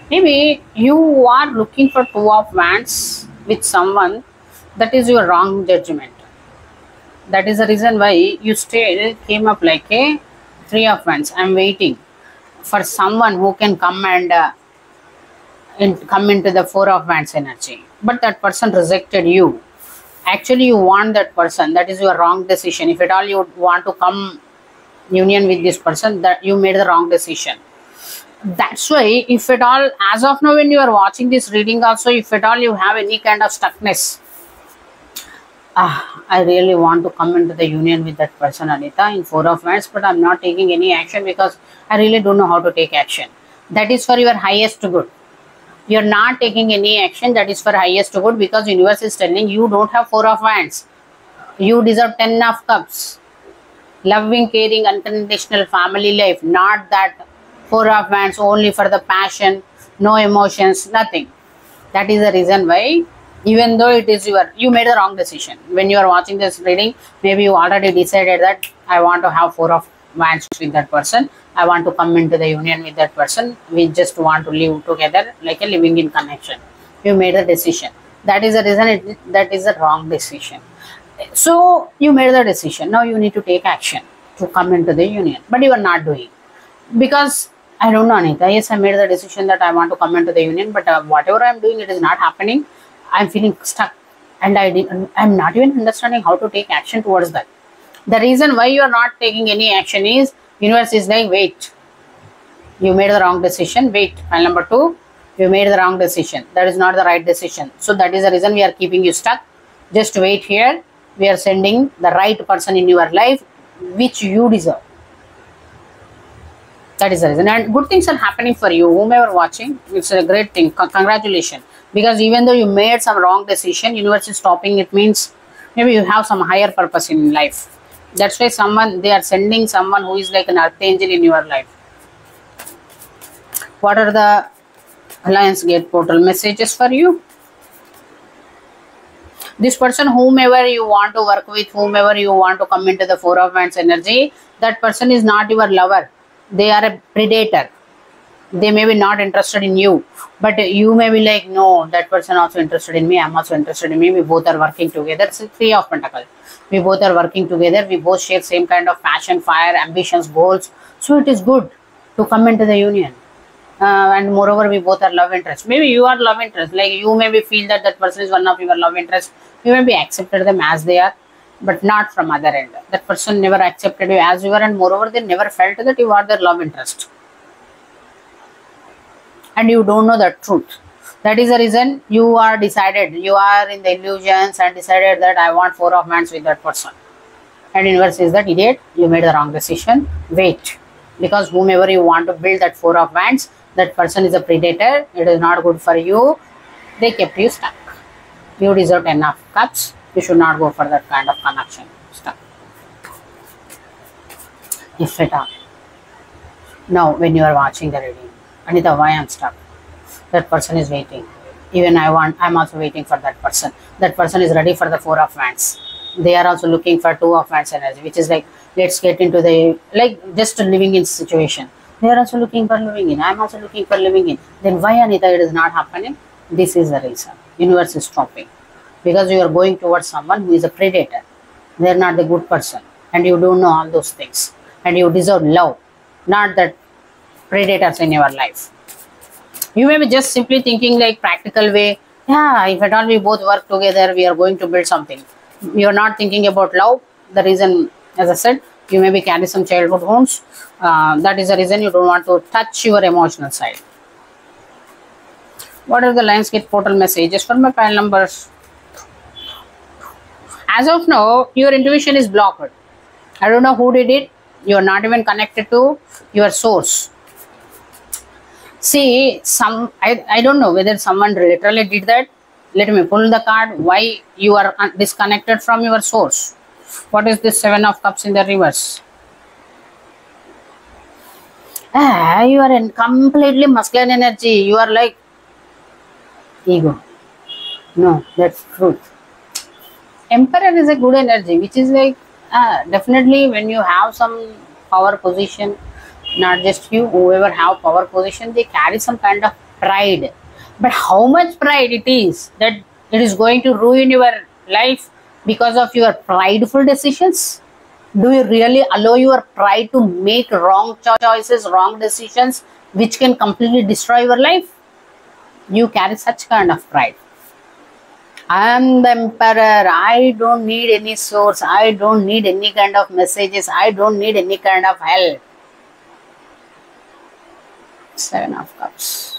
Maybe you are looking for two of wands with someone. That is your wrong judgment. That is the reason why you still came up like a three of wands. I am waiting for someone who can come and come into the four of wands energy. But that person rejected you. Actually, you want that person. That is your wrong decision. If at all you want to come union with this person, that you made the wrong decision. That's why, if at all, as of now, when you are watching this reading also, if at all you have any kind of stuckness, I really want to come into the union with that person, Anita, in four of wands, but I'm not taking any action because I really don't know how to take action. That is for your highest good. You're not taking any action. That is for highest good, because universe is telling you don't have four of wands. You deserve 10 of cups. Loving, caring, unconditional family life, not that Four of Wands only for the passion, no emotions, nothing. That is the reason why, even though it is you made the wrong decision. When you are watching this reading, maybe you already decided that I want to have Four of Wands with that person. I want to come into the union with that person. We just want to live together like a living in connection. You made the decision. That is the reason that is the wrong decision. So you made the decision. Now you need to take action to come into the union. But you are not doing. Because I don't know, Anita. Yes, I made the decision that I want to come into the union, but whatever I'm doing, it is not happening. I'm feeling stuck, and I'm not even understanding how to take action towards that. The reason why you are not taking any action is universe is like, wait. You made the wrong decision. Wait. File number 2. You made the wrong decision. That is not the right decision. So that is the reason we are keeping you stuck. Just wait here. We are sending the right person in your life, which you deserve. That is the reason. And good things are happening for you. Whomever watching, it's a great thing. Congratulations. Because even though you made some wrong decision, universe is stopping. It means maybe you have some higher purpose in life. That's why they are sending someone who is like an archangel in your life. What are the Alliance Gate portal messages for you? This person, whomever you want to work with, whomever you want to come into the Four of Wands energy, that person is not your lover. They are a predator. They may be not interested in you, but you may be like, no, that person also interested in me. I'm also interested in me. We both are working together. It's 3 of Pentacles. We both are working together. We both share same kind of passion, fire, ambitions, goals. So it is good to come into the union. And moreover, we both are love interest. Maybe you are love interest. Like you maybe feel that that person is one of your love interest. You maybe accepted them as they are, but not from other end. That person never accepted you as you are, and moreover, they never felt that you are their love interest. And you don't know the truth. That is the reason you are decided. You are in the illusions and decided that I want Four of Wands with that person. And universe is that, idiot, you made the wrong decision. Wait. Because whomever you want to build that Four of Wands, that person is a predator. It is not good for you. They kept you stuck. You deserve 10 of Cups. You should not go for that kind of connection. Stuck. If at all. Now, when you are watching the reading, Anita, why I'm stuck? That person is waiting. Even I'm also waiting for that person. That person is ready for the Four of Wands. They are also looking for Two of Wands energy, which is like, let's get into the, like, just living in situation. They are also looking for living in. I'm also looking for living in. Then why, Anita, it is not happening? This is the reason. Universe is stopping. Because you are going towards someone who is a predator. They are not the good person. And you don't know all those things. And you deserve love. Not that predators in your life. You may be just simply thinking like practical way. Yeah, if at all we both work together, we are going to build something. You are not thinking about love. The reason, as I said, you may be carrying some childhood wounds. That is the reason you don't want to touch your emotional side. What are the Lions Gate portal messages for my pile numbers? As of now, your intuition is blocked. I don't know who did it. You are not even connected to your source. See, I don't know whether someone literally did that. Let me pull the card. Why you are disconnected from your source? What is this Seven of Cups in the reverse? You are in completely masculine energy. You are like ego. No, that's truth. Emperor is a good energy, which is like definitely when you have some power position, not just you, whoever have power position, they carry some kind of pride. But how much pride it is that it is going to ruin your life because of your prideful decisions? Do you really allow your pride to make wrong choices, wrong decisions, which can completely destroy your life? You carry such kind of pride. I am the emperor. I don't need any source. I don't need any kind of messages. I don't need any kind of help. Seven of Cups.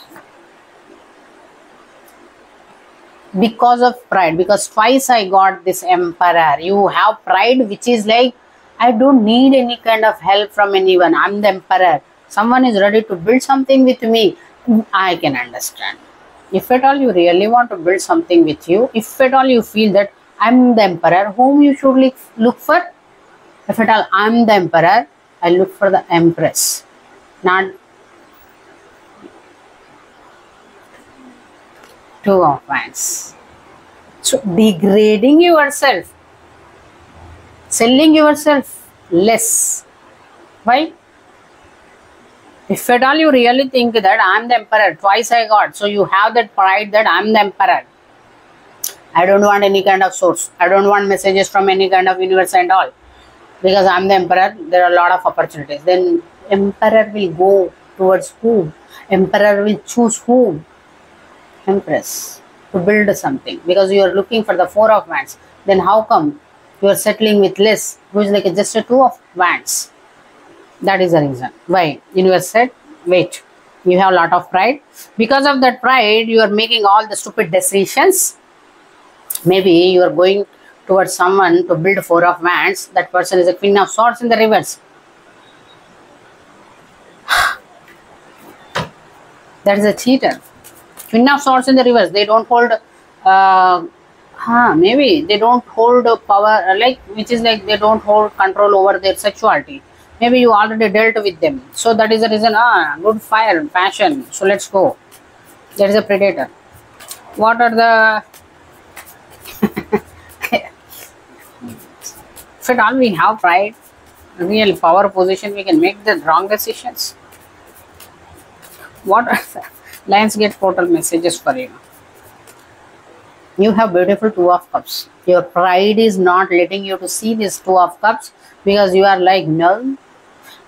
Because of pride, because twice I got this emperor. You have pride, which is like, I don't need any kind of help from anyone. I'm the emperor. Someone is ready to build something with me. I can understand. If at all you really want to build something with you, if at all you feel that I'm the emperor, whom you should look for? If at all I'm the emperor, I look for the empress. Not Two of Wands. So degrading yourself, selling yourself less. Why? If at all you really think that I am the emperor, twice I got, so you have that pride that I am the emperor. I don't want any kind of source. I don't want messages from any kind of universe and all. Because I am the emperor, there are a lot of opportunities. Then emperor will go towards whom? Emperor will choose whom? Empress. To build something. Because you are looking for the Four of Wands. Then how come you are settling with less? Who is like just a Two of Wands. That is the reason. Why? Universe said, wait. You have a lot of pride. Because of that pride, you are making all the stupid decisions. Maybe you are going towards someone to build Four of Wands. That person is a Queen of Swords in the reverse. That is a cheater. Queen of Swords in the reverse. They don't hold, maybe they don't hold power, like, which is like they don't hold control over their sexuality. Maybe you already dealt with them. So that is the reason, good fire, passion. So let's go. There is a predator. What are the... If at all we have pride, real power position, we can make the wrong decisions. What are the Lionsgate portal messages for you? You have beautiful Two of Cups. Your pride is not letting you to see this Two of Cups because you are like, no,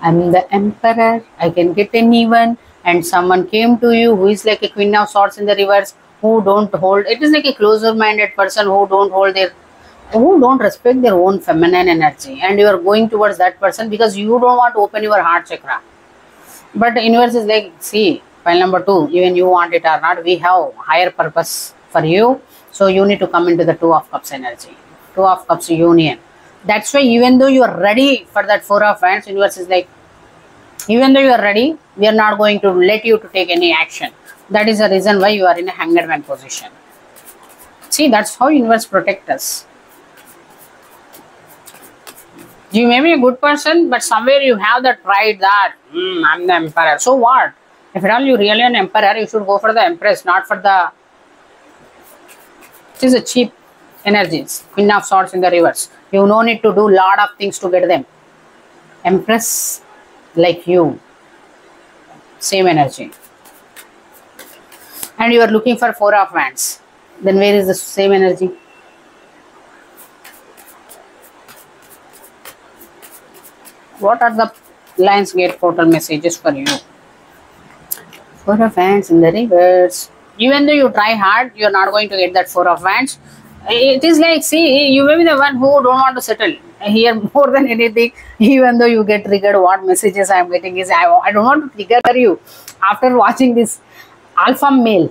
I'm the emperor, I can get anyone, and someone came to you who is like a Queen of Swords in the reverse, who don't hold, it is like a closer minded person who don't respect their own feminine energy, and you are going towards that person because you don't want to open your heart chakra. But the universe is like, see, file number 2, even you want it or not, we have higher purpose for you. So you need to come into the Two of Cups energy, Two of Cups union. That's why even though you are ready for that Four of Wands, universe is like, even though you are ready, we are not going to let you to take any action. That is the reason why you are in a Hanged Man position. See, that's how universe protects us. You may be a good person, but somewhere you have that pride that, I'm the emperor. So what? If at all you really an emperor, you should go for the empress, not for the... It is a cheap energies. Queen of Swords in the reverse. You no need to do lot of things to get them. Empress, like you. Same energy. And you are looking for Four of Wands. Then where is the same energy? What are the Lionsgate portal messages for you? Four of Wands in the reverse. Even though you try hard, you are not going to get that Four of Wands. It is like, see, you may be the one who don't want to settle here more than anything. Even though you get triggered, what messages I am getting is, I don't want to trigger you. After watching this alpha male,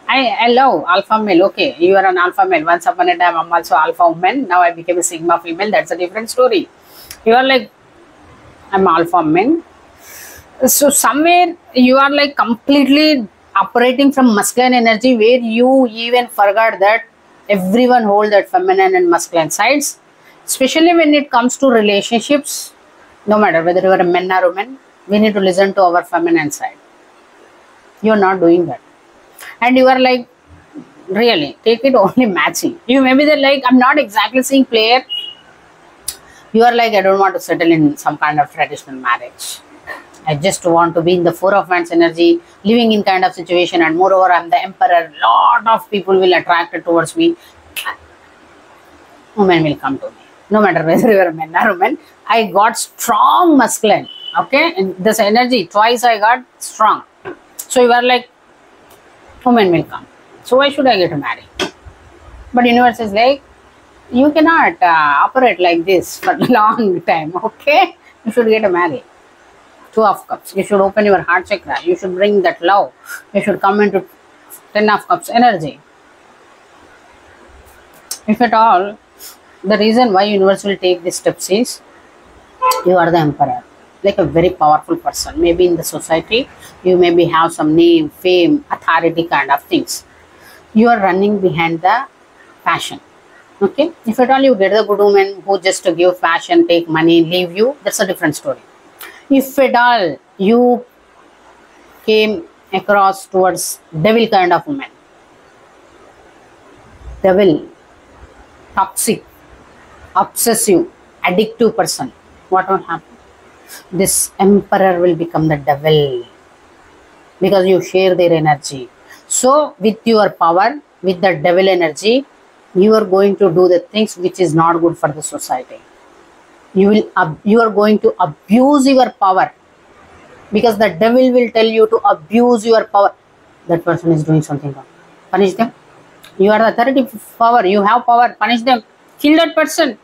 I love alpha male. Okay, you are an alpha male. Once upon a time, I'm also alpha woman. Now I became a sigma female. That's a different story. You are like, I'm alpha man. So somewhere you are like completely operating from masculine energy, where you even forgot that everyone hold that feminine and masculine sides. Especially when it comes to relationships, no matter whether you are a man or woman, we need to listen to our feminine side. You are not doing that. And you are like, really, take it only matching. You may be there like, I'm not exactly saying player. You are like, I don't want to settle in some kind of traditional marriage. I just want to be in the Four of Wands energy, living in kind of situation, and moreover, I'm the emperor. Lot of people will attract towards me. Women will come to me. No matter whether you are a man or woman, I got strong masculine. Okay, and this energy, twice I got strong. So you are like, women will come. So why should I get married? But universe is like, you cannot operate like this for a long time. Okay, you should get married. Two of Cups. You should open your heart chakra. You should bring that love. You should come into Ten of Cups energy. If at all, the reason why universe will take these steps is, you are the emperor, like a very powerful person. Maybe in the society, you maybe have some name, fame, authority kind of things. You are running behind the passion. Okay, if at all you get the good woman who just to give passion, take money, leave you, that's a different story. If at all you came across towards devil kind of woman, devil, toxic, obsessive, addictive person, what will happen? This emperor will become the devil because you share their energy. So with your power, with the devil energy, you are going to do the things which is not good for the society. You are going to abuse your power because the devil will tell you to abuse your power. That person is doing something wrong. Punish them. You are the authority power. You have power. Punish them. Kill that person.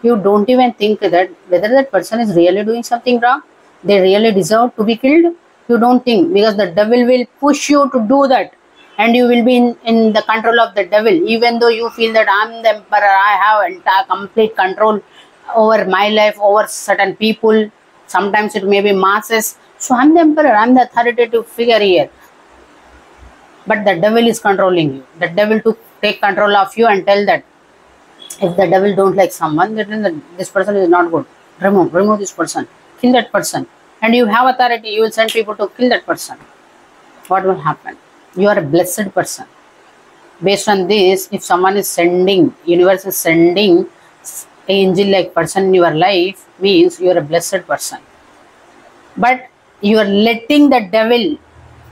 You don't even think that whether that person is really doing something wrong. They really deserve to be killed. You don't think, because the devil will push you to do that, and you will be in the control of the devil, even though you feel that I'm the emperor, I have entire complete control over my life, over certain people. Sometimes it may be masses. So I'm the emperor, I'm the authoritative figure here. But the devil is controlling you. The devil to take control of you and tell that if the devil don't like someone, then this person is not good. Remove this person. Kill that person. And you have authority, you will send people to kill that person. What will happen? You are a blessed person. Based on this, if someone is sending, universe is sending an angel-like person in your life, means you are a blessed person. But you are letting the devil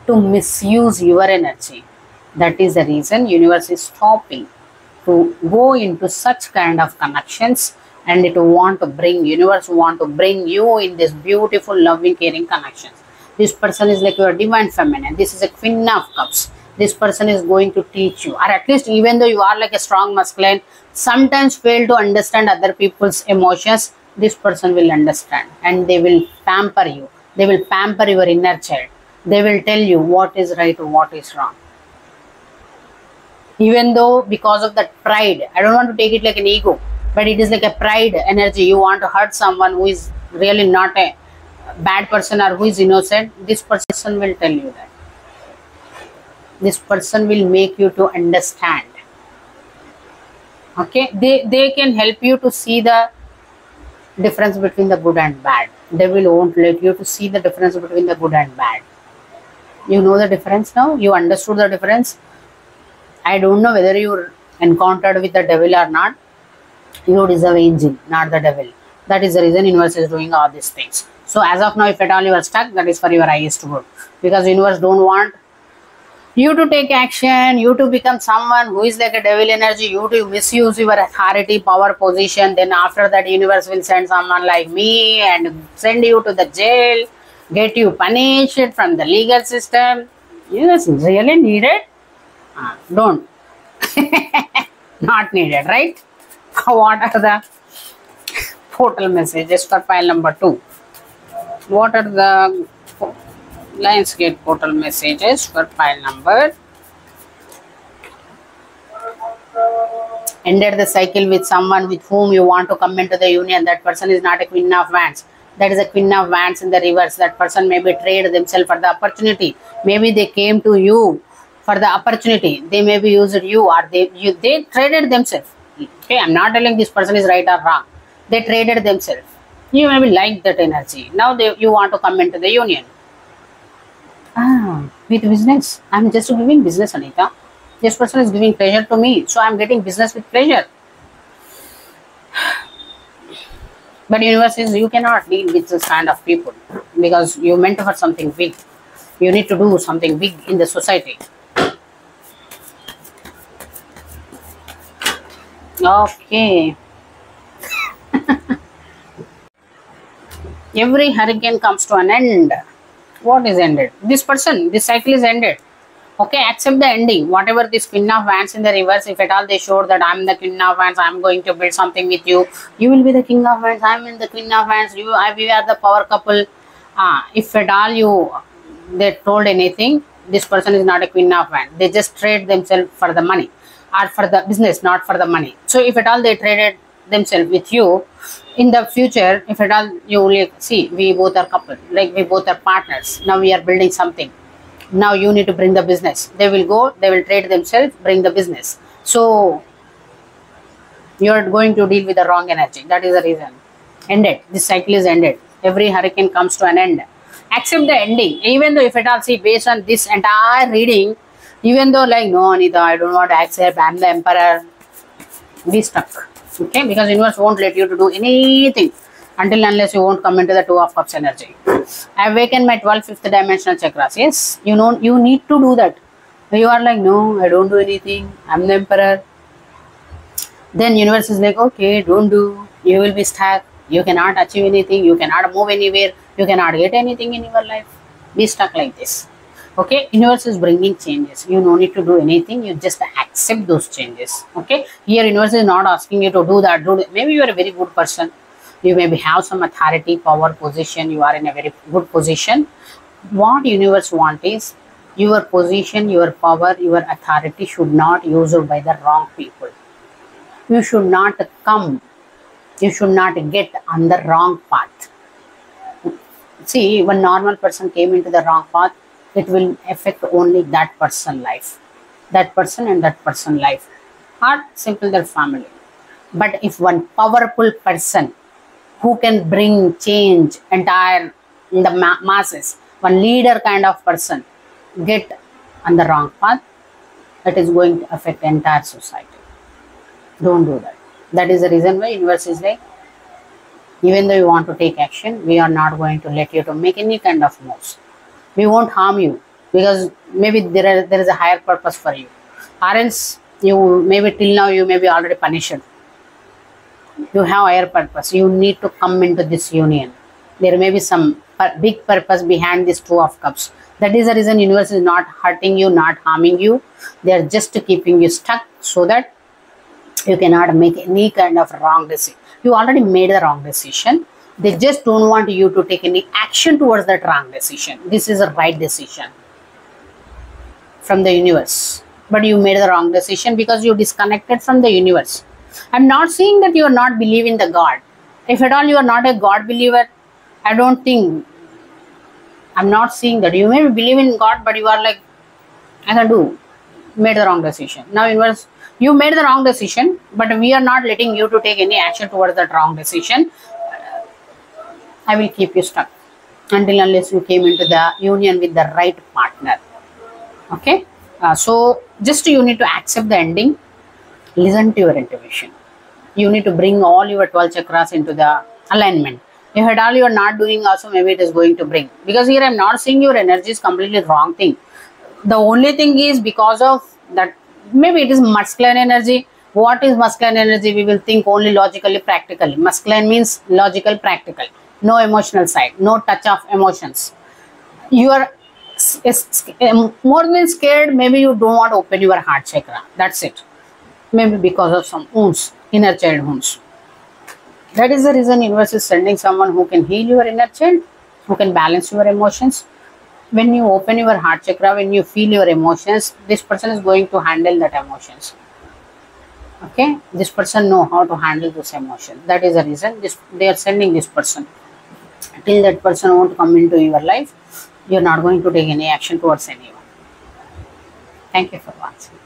to misuse your energy. That is the reason universe is stopping to go into such kind of connections, and it want to bring, universe want to bring you in this beautiful, loving, caring connections. This person is like your divine feminine. This is a queen of cups. This person is going to teach you, or at least even though you are like a strong masculine, sometimes fail to understand other people's emotions, this person will understand and they will pamper you. They will pamper your inner child. They will tell you what is right or what is wrong. Even though because of that pride, I don't want to take it like an ego, but it is like a pride energy. You want to hurt someone who is really not a bad person or who is innocent. This person will tell you that. This person will make you to understand. Okay, they can help you to see the difference between the good and bad. They will won't let you to see the difference between the good and bad. You know the difference now? You understood the difference? I don't know whether you encountered with the devil or not. You deserve angel, not the devil. That is the reason universe is doing all these things. So as of now, if at all you are stuck, that is for your highest good. Because universe don't want you to take action, you to become someone who is like a devil energy, you to misuse your authority, power, position. Then after that, universe will send someone like me and send you to the jail, get you punished from the legal system. Universe really needed? Don't. Not needed, right? What are the portal messages for file number 2? What are the Lionsgate portal messages for file number? Ended the cycle with someone with whom you want to come into the union. That person is not a queen of wands. That is a queen of wands in the reverse. That person may betray themselves for the opportunity. Maybe they came to you for the opportunity. They maybe used you, or they traded themselves. Okay, I'm not telling this person is right or wrong. They traded themselves. You maybe like that energy. Now you want to come into the union. With business. I'm just giving business, Anita. This person is giving pleasure to me. So I'm getting business with pleasure. But universe is, you cannot deal with this kind of people because you meant for something big. You need to do something big in the society. Okay. Every hurricane comes to an end. What is ended? This person, this cycle is ended. Okay, accept the ending. Whatever this queen of wands in the reverse, if at all they show that I'm the queen of wands, I'm going to build something with you. You will be the king of wands. I'm in the queen of wands. We are the power couple. If at all they told anything, this person is not a queen of wands. They just trade themselves for the money or for the business, not for the money. So if at all they traded themselves with you, in the future, if at all you will see, we both are couple, like we both are partners. Now we are building something. Now you need to bring the business. They will go, they will trade themselves, bring the business. So you are going to deal with the wrong energy. That is the reason. Ended. This cycle is ended. Every hurricane comes to an end. Accept the ending. Even though if at all, see, based on this entire reading, Even though like, no Anita, I don't want to accept, I'm the emperor, be stuck. Okay, because universe won't let you to do anything until unless you won't come into the Two of Cups energy. I awaken my 12th, 5th dimensional chakras. Yes, you know, you need to do that. You are like, no, I don't do anything, I'm the emperor. Then universe is like, okay, don't do, you will be stuck, you cannot achieve anything, you cannot move anywhere, you cannot get anything in your life. Be stuck like this. Okay, universe is bringing changes. You no need to do anything, you just accept those changes. Okay, here universe is not asking you to do that, do that. Maybe you are a very good person, you maybe have some authority, power, position, you are in a very good position. What universe want is your position, your power, your authority should not used by the wrong people. You should not come, you should not get on the wrong path. See, when normal person came into the wrong path, it will affect only that person life, that person and that person life, or simple their family. But if one powerful person who can bring change entire in the masses, one leader kind of person get on the wrong path, it is going to affect entire society. Don't do that. That is the reason why universe is like, even though you want to take action, we are not going to let you to make any kind of moves. We won't harm you because maybe there is a higher purpose for you, or else you maybe till now you may be already punished. You have higher purpose, you need to come into this union. There may be some big purpose behind this Two of Cups. That is the reason universe is not hurting you, not harming you. They are just keeping you stuck so that you cannot make any kind of wrong decision. You already made the wrong decision. They just don't want you to take any action towards that wrong decision. This is a right decision from the universe. But you made the wrong decision because you disconnected from the universe. I'm not saying that you are not believing the God. If at all you are not a God believer, I don't think, I'm not saying that. You may believe in God, but you are like, I can do, made the wrong decision. Now universe, you made the wrong decision, but we are not letting you to take any action towards that wrong decision. I will keep you stuck until unless you came into the union with the right partner. Okay, so just you need to accept the ending, listen to your intuition. You need to bring all your 12 chakras into the alignment. If at all you are not doing also, maybe it is going to bring, because here I am not saying your energy is completely wrong thing. The only thing is because of that, maybe it is masculine energy. What is masculine energy? We will think only logically, practically. Masculine means logical, practical. No emotional side, no touch of emotions. You are more than scared, maybe you don't want to open your heart chakra. That's it. Maybe because of some wounds, inner child wounds. That is the reason universe is sending someone who can heal your inner child, who can balance your emotions. When you open your heart chakra, when you feel your emotions, this person is going to handle that emotions. Okay, this person know how to handle this emotion. That is the reason they are sending this person. Till that person won't come into your life, you are not going to take any action towards anyone. Thank you for watching.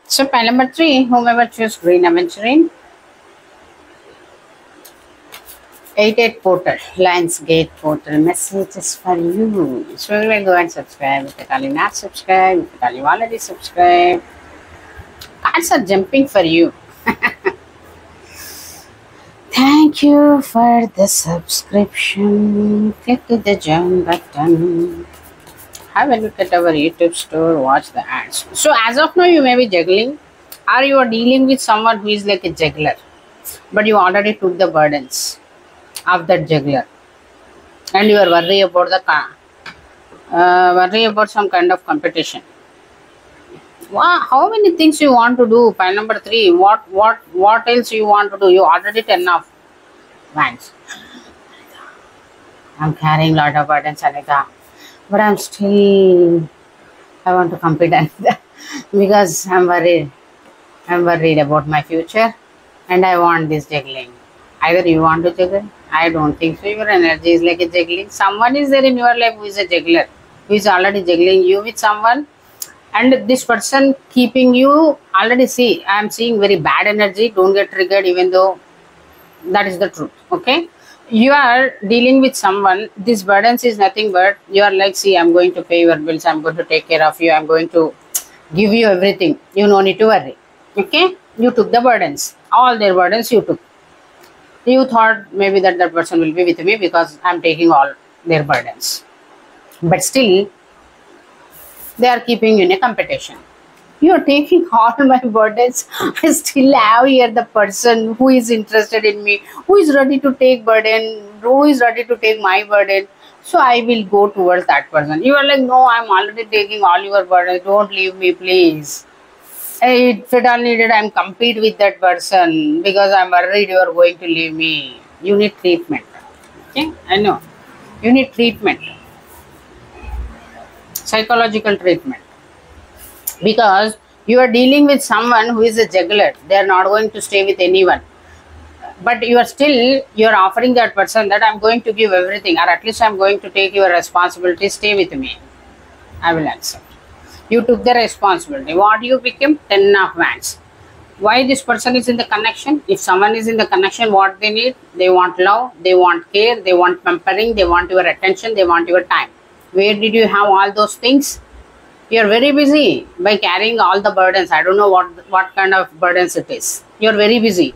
So pile number 3, whomever choose green aventurine, 88 portal, Lions Gate portal, messages for you. So we will go and subscribe. If you are not subscribed, if you already subscribed, cards are jumping for you. Thank you for the subscription. Click the join button. Have a look at our YouTube store. Watch the ads. So as of now, you may be juggling, or you are dealing with someone who is like a juggler, but you already took the burdens of that juggler, and you are worried about some kind of competition. Wow, how many things you want to do? Pile number 3. What else you want to do? You already 10 of wands. I'm carrying lot of burdens, Anita, but I'm still, I want to compete, Anita, because I'm worried. I'm worried about my future, and I want this juggling. Either you want to juggle, I don't think so. Your energy is like a juggling. Someone is there in your life who is a juggler, who is already juggling you with someone. And this person keeping you already, see, I am seeing very bad energy. Don't get triggered, even though that is the truth. Okay, you are dealing with someone. This burdens is nothing but you are like, see, I'm going to pay your bills, I'm going to take care of you, I'm going to give you everything. You no need to worry. Okay? You took the burdens. All their burdens you took. You thought maybe that person will be with me because I'm taking all their burdens. But still, they are keeping you in a competition. You are taking all my burdens. I still have here the person who is interested in me, who is ready to take burden, who is ready to take my burden. So I will go towards that person. You are like, no, I'm already taking all your burdens. Don't leave me, please. If at all needed, I'm compete with that person because I'm worried you are going to leave me. You need treatment. Okay, I know. You need treatment, psychological treatment, because you are dealing with someone who is a juggler. They are not going to stay with anyone. But you are offering that person that I'm going to give everything, or at least I'm going to take your responsibility. Stay with me. I will accept. You took the responsibility. What you became? 10 of wands. Why this person is in the connection? If someone is in the connection, what they need? They want love, they want care, they want pampering, they want your attention, they want your time. Where did you have all those things? You are very busy by carrying all the burdens. I don't know what kind of burdens it is. You are very busy.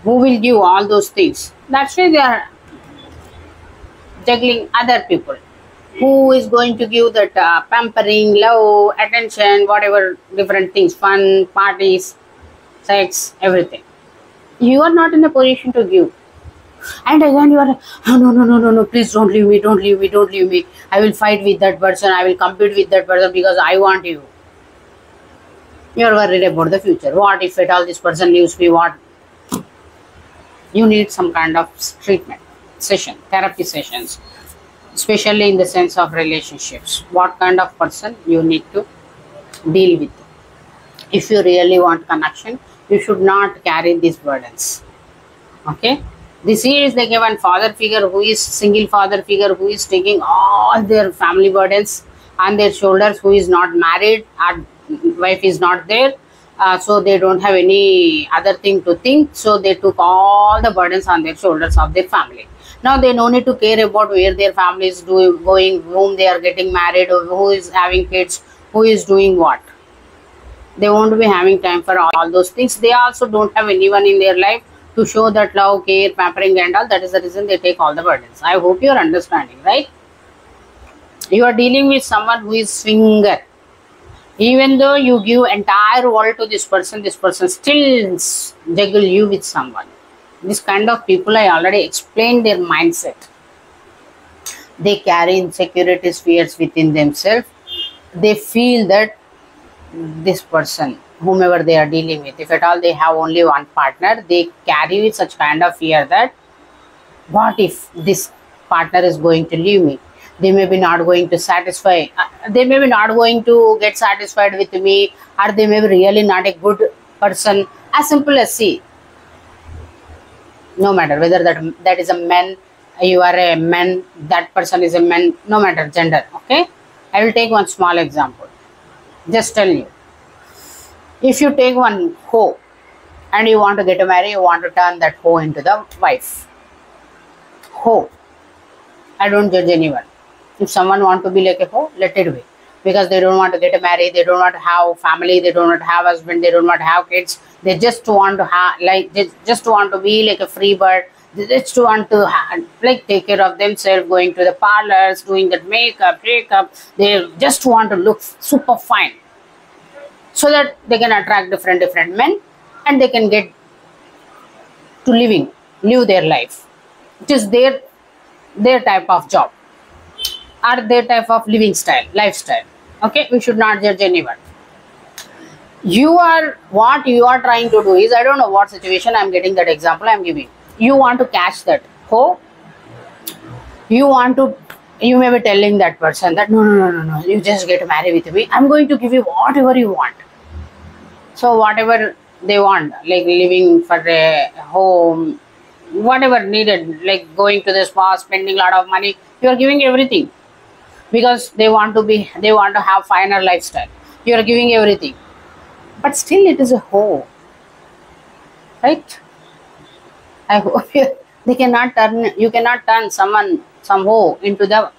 Who will give all those things? That's why they are juggling other people. Who is going to give that pampering, love, attention, whatever different things, fun, parties, sex, everything. You are not in a position to give. And again you are, oh, no, please don't leave me, don't leave me, don't leave me. I will fight with that person, I will compete with that person because I want you. You are worried about the future. What if at all this person leaves me? What? You need some kind of treatment session, therapy sessions, especially in the sense of relationships. What kind of person you need to deal with. If you really want connection, you should not carry these burdens. Okay? This is like a one father figure who is single father figure who is taking all their family burdens on their shoulders, who is not married, or wife is not there, so they don't have any other thing to think, so they took all the burdens on their shoulders of their family. Now they no need to care about where their family is going, whom they are getting married, or who is having kids, who is doing what. They won't be having time for all those things. They also don't have anyone in their life to show that love, care, pampering and all. That is the reason they take all the burdens. I hope you are understanding, right? You are dealing with someone who is swinger. Even though you give entire world to this person still juggle you with someone. This kind of people, I already explained their mindset. They carry insecurity fears within themselves. They feel that this person, whomever they are dealing with, if at all they have only one partner, they carry with such kind of fear that what if this partner is going to leave me? They may be not going to satisfy, they may be not going to get satisfied with me, or they may be really not a good person. As simple as, see, no matter whether that is a man, you are a man, that person is a man, no matter gender. Okay, I will take one small example. Just tell you, if you take one hoe and you want to get married, you want to turn that hoe into the wife. Hoe. I don't judge anyone. If someone want to be like a hoe, let it be. Because they don't want to get married, they don't want to have family, they don't want to have husband, they don't want to have kids. They just want to have, like, they just want to be like a free bird. They just want to like take care of themselves, going to the parlors, doing that makeup, breakup. They just want to look super fine, so that they can attract different men and they can get to live their life. It is their type of job or their type of living style, lifestyle. Okay, we should not judge anyone. What you are trying to do is, I don't know what situation I'm getting that example I'm giving. You want to catch that hoe. You may be telling that person that no, you just get married with me. I'm going to give you whatever you want. So whatever they want, like living for a home, whatever needed, like going to the spa, spending a lot of money, you are giving everything. Because they want to have finer lifestyle. You are giving everything. But still it is a hoe. Right? I hope you cannot turn some hoe into the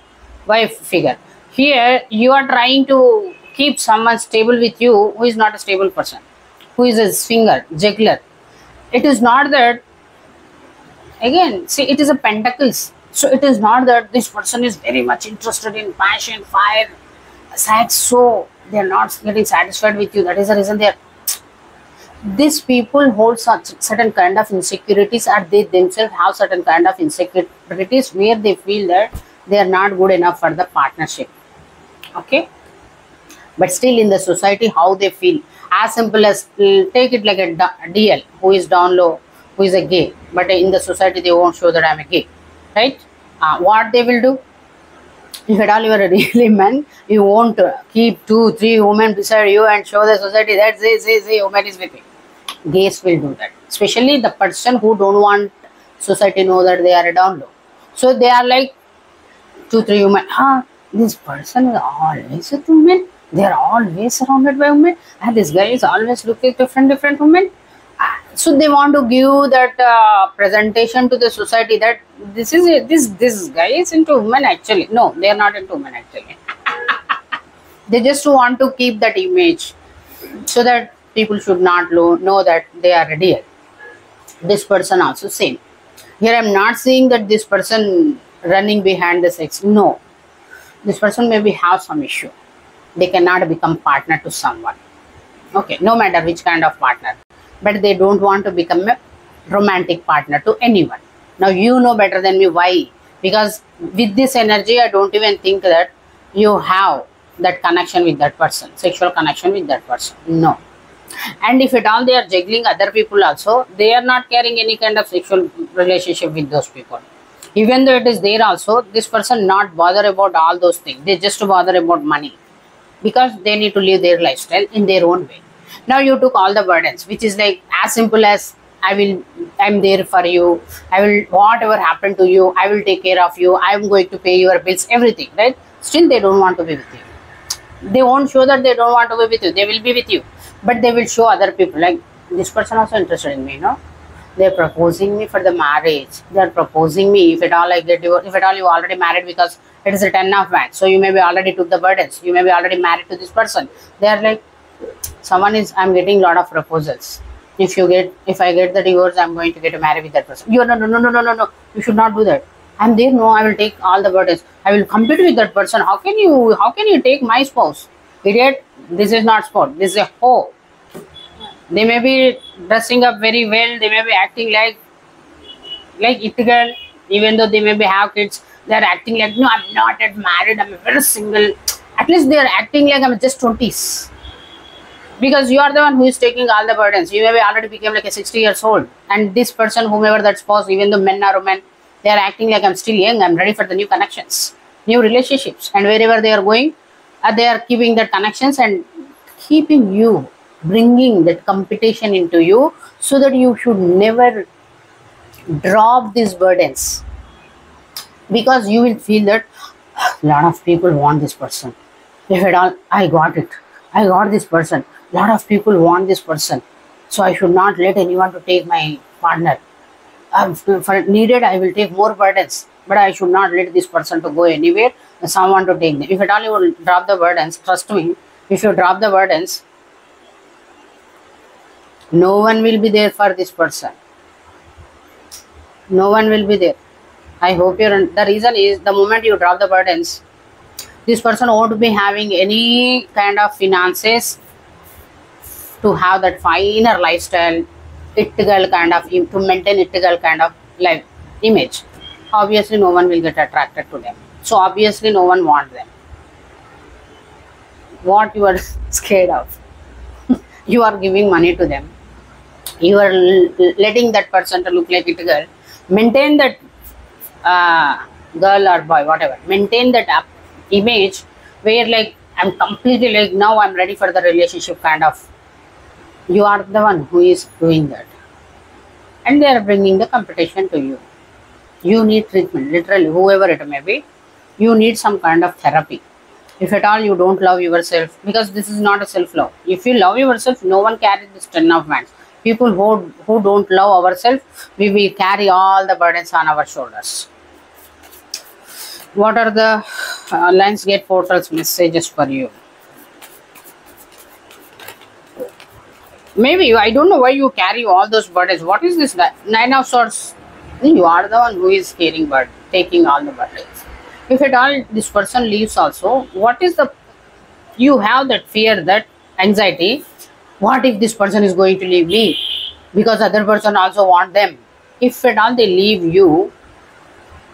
wife figure. Here you are trying to keep someone stable with you who is not a stable person, who is a swinger, juggler. It is not that, again, see, it is a pentacles. So it is not that this person is very much interested in passion, fire, sex, so they are not getting satisfied with you. That is the reason they are. These people hold such certain kind of insecurities, or they themselves have certain kind of insecurities where they feel that they are not good enough for the partnership. Okay, but still in the society, how they feel, as simple as take it like a DL who is down low, who is a gay, but in the society they won't show that I'm a gay, right? What they will do? If at all you are a really man, you won't keep 2-3 women beside you and show the society that this woman is with me. Gays will do that, especially the person who don't want society know that they are a down low. So they are like 2-3 women. This person is always with women. They are always surrounded by women, and this guy is always looking at different women. So they want to give that presentation to the society that this guy is into women. Actually, no, they are not into women. Actually, they just want to keep that image so that people should not know that they are real. This person also same. Here I am not saying that this person running behind the sex. No, this person maybe have some issue. They cannot become partner to someone. Okay, no matter which kind of partner. But they don't want to become a romantic partner to anyone. Now you know better than me why. Because with this energy, I don't even think that you have that connection with that person, sexual connection with that person. No. And if at all they are juggling other people also, they are not carrying any kind of sexual relationship with those people. Even though it is there also, this person not bother about all those things. They just bother about money. Because they need to live their lifestyle in their own way. Now you took all the burdens, which is like as simple as I'm there for you. I will, whatever happened to you, I will take care of you. I'm going to pay your bills, everything, right? Still they don't want to be with you. They won't show that they don't want to be with you. They will be with you. But they will show other people like this person also interested in me, you know. They're proposing me for the marriage. They're proposing me if at all I get divorced, if at all you already married, because it is a 10 of wands. So you maybe already took the burdens. You may be already married to this person. They are like, I'm getting a lot of proposals. If I get the divorce, I'm going to get married with that person. You no. You should not do that. I'm there. No, I will take all the burdens. I will compete with that person. How can you take my spouse? Idiot. This is not sport. This is a hoe. They may be dressing up very well. They may be acting like it girl. Even though they may be have kids, they are acting like, no, I'm not yet married. I'm very single. At least they are acting like I'm just 20s. Because you are the one who is taking all the burdens. You maybe already became like a 60 years old. And this person, whomever that spouse, even though men or women, they are acting like I'm still young. I'm ready for the new connections, new relationships. And wherever they are going, they are keeping the connections and keeping you, bringing that competition into you, so that you should never drop these burdens. Because you will feel that a lot of people want this person. If at all, I got this person. A lot of people want this person. So I should not let anyone to take my partner. For needed, I will take more burdens. But I should not let this person to go anywhere. Someone to take them. If at all you will drop the burdens, trust me, if you drop the burdens, no one will be there for this person. No one will be there. I hope the reason is the moment you drop the burdens, this person won't be having any kind of finances to have that finer lifestyle, ittigal kind of, to maintain ittigal kind of life image. Obviously, no one will get attracted to them. So obviously, no one wants them. What you are scared of? You are giving money to them. You are letting that person to look like ittigal. Maintain that girl or boy, whatever. Maintain that image where like I'm completely like now I'm ready for the relationship kind of. You are the one who is doing that. And they are bringing the competition to you. You need treatment, literally, whoever it may be. You need some kind of therapy. If at all you don't love yourself, because this is not a self-love. If you love yourself, no one carries this 10 of wands. People who don't love ourselves, we will carry all the burdens on our shoulders. What are the Lionsgate portals messages for you? Maybe I don't know why you carry all those burdens. What is this nine of swords? You are the one who is carrying burden, taking all the burdens. If at all this person leaves also, what is the, you have that fear, that anxiety. What if this person is going to leave me? Because other person also want them. If at all they leave you,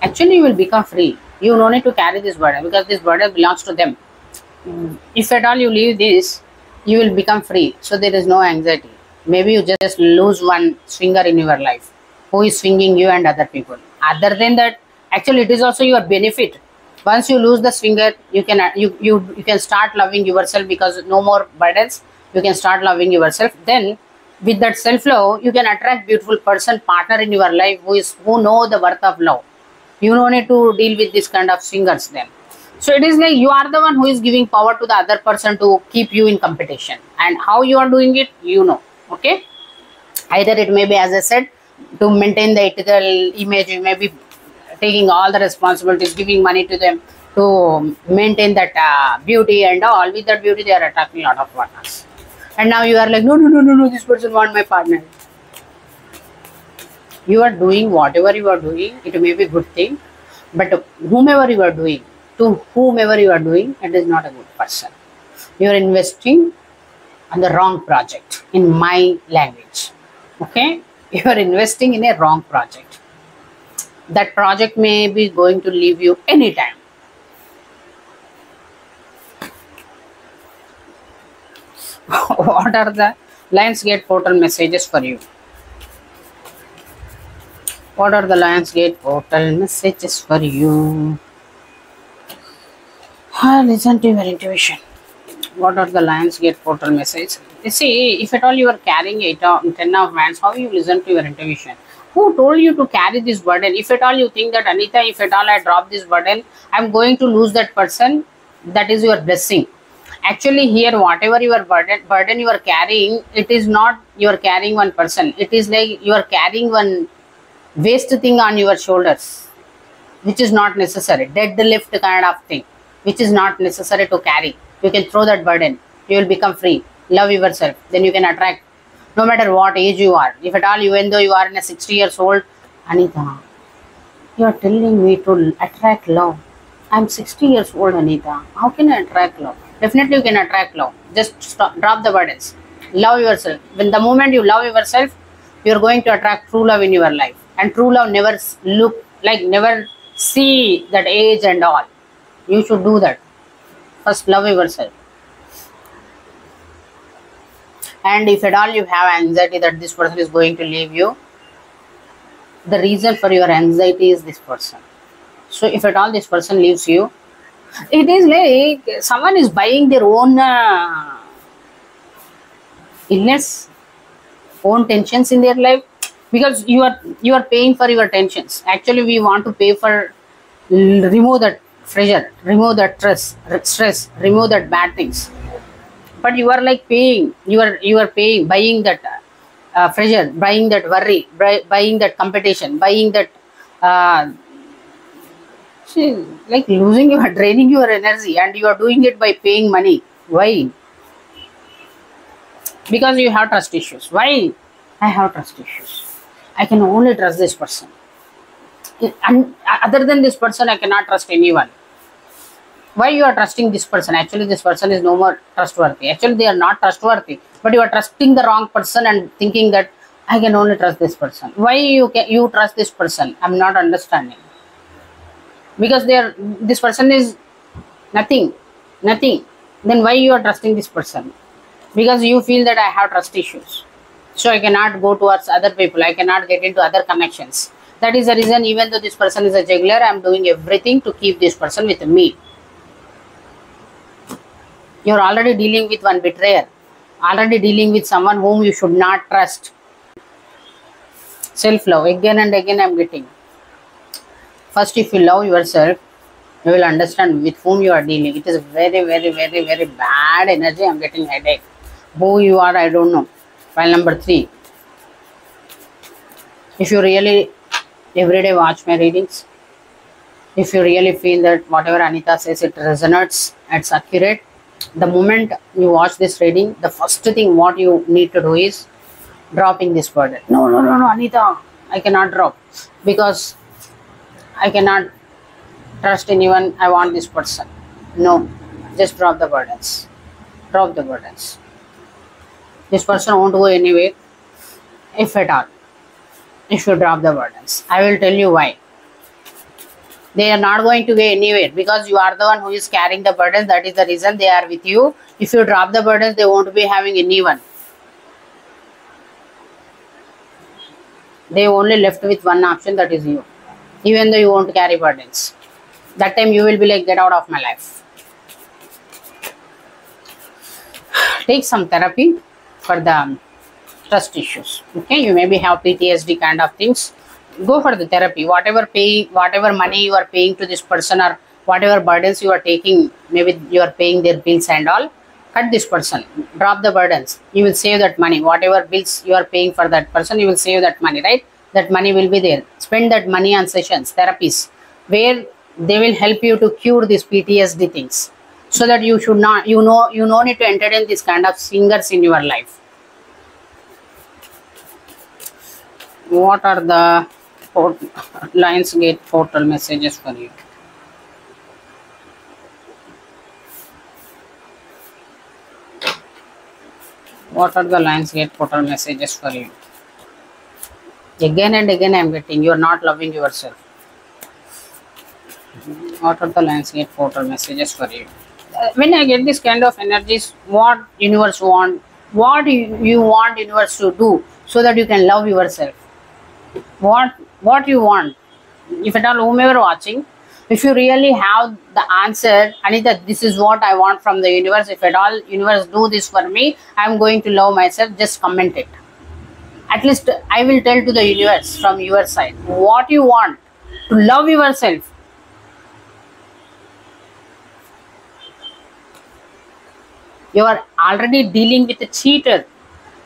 actually you will become free. You don't need to carry this burden because this burden belongs to them. If at all you leave this, you will become free. So there is no anxiety. Maybe you just lose one swinger in your life who is swinging you and other people. Other than that, actually it is also your benefit. Once you lose the swinger, you can start loving yourself because no more burdens. You can start loving yourself. Then with that self-love, you can attract beautiful person, partner in your life who know the worth of love. You don't need to deal with this kind of swingers then. So it is like you are the one who is giving power to the other person to keep you in competition. And how you are doing it, you know. Okay. Either it may be, as I said, to maintain the ethical image, you may be taking all the responsibilities, giving money to them to maintain that beauty and all. With that beauty, they are attracting a lot of partners. And now you are like, no, this person want my partner. You are doing whatever you are doing, it may be a good thing, but whomever you are doing, to whomever you are doing, it is not a good person. You are investing on the wrong project, in my language. Okay? You are investing in a wrong project. That project may be going to leave you anytime. What are the Lionsgate portal messages for you? What are the Lionsgate portal messages for you? Listen to your intuition. What are the Lionsgate portal messages? You see, if at all you are carrying 10 of Wands, how you listen to your intuition? Who told you to carry this burden? If at all you think that, Anita, if at all I drop this burden, I'm going to lose that person, that is your blessing. Actually, here, whatever your burden you are carrying, it is not you are carrying one person. It is like you are carrying one waste thing on your shoulders, which is not necessary. Deadlift kind of thing, which is not necessary to carry. You can throw that burden. You will become free. Love yourself. Then you can attract, no matter what age you are. If at all, even though you are in a 60 years old, Anita, you are telling me to attract love. I'm 60 years old, Anita. How can I attract love? Definitely you can attract love. Just stop, drop the burdens. Love yourself. When the moment you love yourself, you are going to attract true love in your life. And true love never never see that age and all. You should do that. First, love yourself. And if at all you have anxiety that this person is going to leave you, the reason for your anxiety is this person. So if at all this person leaves you, it is like someone is buying their own illness, own tensions in their life, because you are paying for your tensions. Actually, we want to pay for remove that pressure, remove that stress, remove that bad things. But you are like paying, you are paying, buying that pressure, buying that worry, buying that competition, buying that like losing, you are draining your energy, and you are doing it by paying money. Why? Because you have trust issues. Why? I have trust issues. I can only trust this person. And other than this person, I cannot trust anyone. Why you are trusting this person? Actually, this person is no more trustworthy. Actually, they are not trustworthy. But you are trusting the wrong person and thinking that I can only trust this person. Why you trust this person? I'm not understanding. Because this person is nothing. Then why you are trusting this person? Because you feel that I have trust issues. So I cannot go towards other people. I cannot get into other connections. That is the reason, even though this person is a juggler, I am doing everything to keep this person with me. You are already dealing with one betrayer. Already dealing with someone whom you should not trust. Self-love. Again and again I am getting. First, if you love yourself, you will understand with whom you are dealing. It is very, very, very, very bad energy. I am getting headache. Who you are, I don't know. File number 3. If you really everyday watch my readings, if you really feel that whatever Anita says, it resonates, it's accurate, The moment you watch this reading, the first thing what you need to do is dropping this burden. No, no, no, no, Anita, I cannot drop because I cannot trust anyone. I want this person. No, just drop the burdens. Drop the burdens. This person won't go anywhere, if at all, if you drop the burdens. I will tell you why. They are not going to go anywhere because you are the one who is carrying the burdens. That is the reason they are with you. If you drop the burdens, they won't be having anyone. They only left with one option, that is you. Even though you won't carry burdens, that time you will be like, get out of my life. Take some therapy for the trust issues. Okay, you maybe have PTSD kind of things. Go for the therapy. Whatever money you are paying to this person, or whatever burdens you are taking, maybe you are paying their bills and all, cut this person. Drop the burdens. You will save that money. Whatever bills you are paying for that person, you will save that money, right? That money will be there. Spend that money on sessions, therapies, where they will help you to cure these PTSD things, so that you should not, you no need to entertain this kind of singers in your life. What are the Lionsgate portal messages for you? What are the Lionsgate portal messages for you? Again and again I am getting, you are not loving yourself. What are the Lionsgate portal messages for you? When I get this kind of energies, what universe want, what you want universe to do so that you can love yourself? What you want? If at all, whomever watching, if you really have the answer, Anita, this is what I want from the universe. If at all universe do this for me, I am going to love myself. Just comment it. At least I will tell to the universe from your side what you want to love yourself. You are already dealing with a cheater,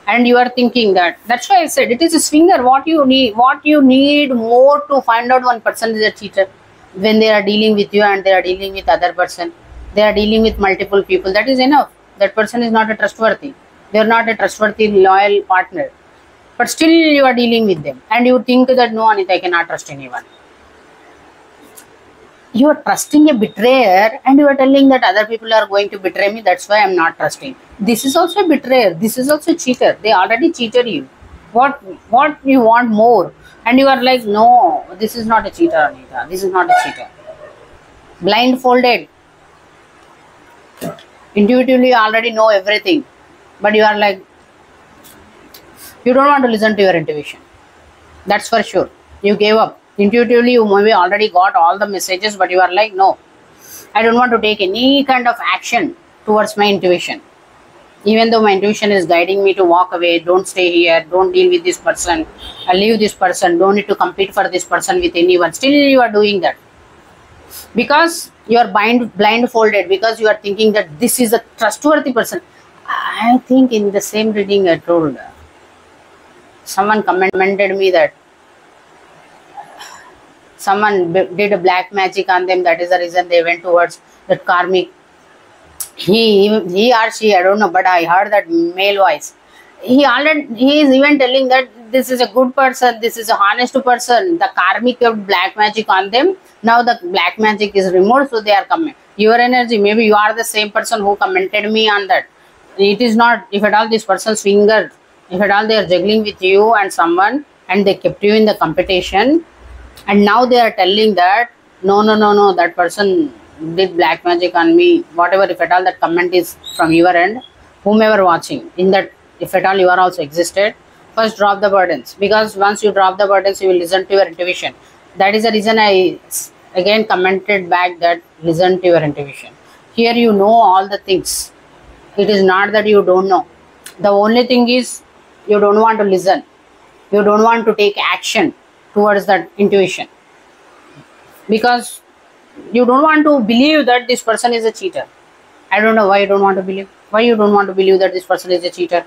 and you are thinking that. That's why I said it is a swinger. What you need more to find out one person is a cheater. When they are dealing with you and they are dealing with other person, they are dealing with multiple people. That is enough. That person is not a trustworthy. They are not a trustworthy, loyal partner. But still you are dealing with them, and you think that no, Anita, I cannot trust anyone. You are trusting a betrayer, and you are telling that other people are going to betray me. That's why I am not trusting. This is also a betrayer. This is also a cheater. They already cheated you. What you want more? And you are like, no, this is not a cheater, Anita. This is not a cheater. Blindfolded. Intuitively, you already know everything, but you are like, you don't want to listen to your intuition. That's for sure. You gave up. Intuitively, you maybe already got all the messages, but you are like, no, I don't want to take any kind of action towards my intuition. Even though my intuition is guiding me to walk away, don't stay here, don't deal with this person, leave this person, don't need to compete for this person with anyone. Still, you are doing that because you are blindfolded, because you are thinking that this is a trustworthy person. I think in the same reading I told, someone commented me that someone did a black magic on them. That is the reason they went towards that karmic. He or she, I don't know, but I heard that male voice. He is even telling that this is a good person, this is a honest person. The karmic kept black magic on them. Now the black magic is removed, so they are coming. Your energy, maybe you are the same person who commented me on that. It is not, if at all this person's finger, if at all they are juggling with you and someone, and they kept you in the competition, and now they are telling that no, that person did black magic on me. Whatever, if at all that comment is from your end, whomever watching, in that, if at all you are also existed, first drop the burdens, because once you drop the burdens, you will listen to your intuition. That is the reason I again commented back that listen to your intuition. Here you know all the things. It is not that you don't know. The only thing is you don't want to listen. You don't want to take action towards that intuition, because you don't want to believe that this person is a cheater. I don't know why you don't want to believe. Why you don't want to believe that this person is a cheater?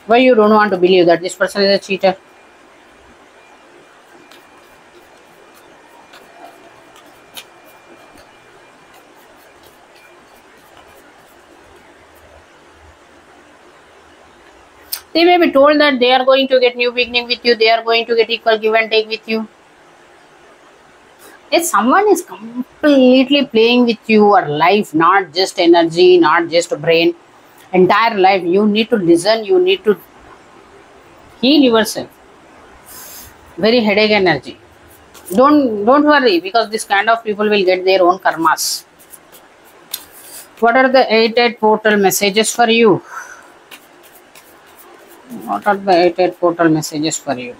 Why you don't want to believe that this person is a cheater? They may be told that they are going to get new beginning with you, they are going to get equal give and take with you. If someone is completely playing with your life, not just energy, not just brain, entire life, you need to listen, you need to heal yourself. Very headache energy. Don't worry, because this kind of people will get their own karmas. What are the 8-8 portal messages for you? What are the 8-8 portal messages for you?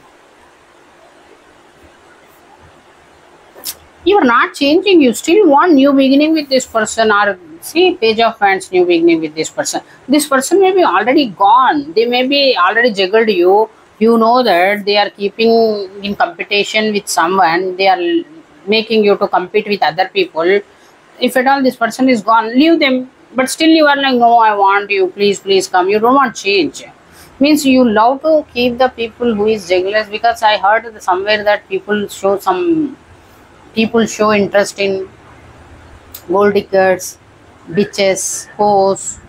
You are not changing, you still want new beginning with this person, or see Page of Wands, new beginning with this person. This person may be already gone, they may be already juggled you. You know that they are keeping in competition with someone, they are making you to compete with other people. If at all this person is gone, leave them. But still you are like, no, I want you, please come. You don't want change. Means you love to keep the people who is jealous, because I heard somewhere that people show interest in gold diggers, bitches, hoes,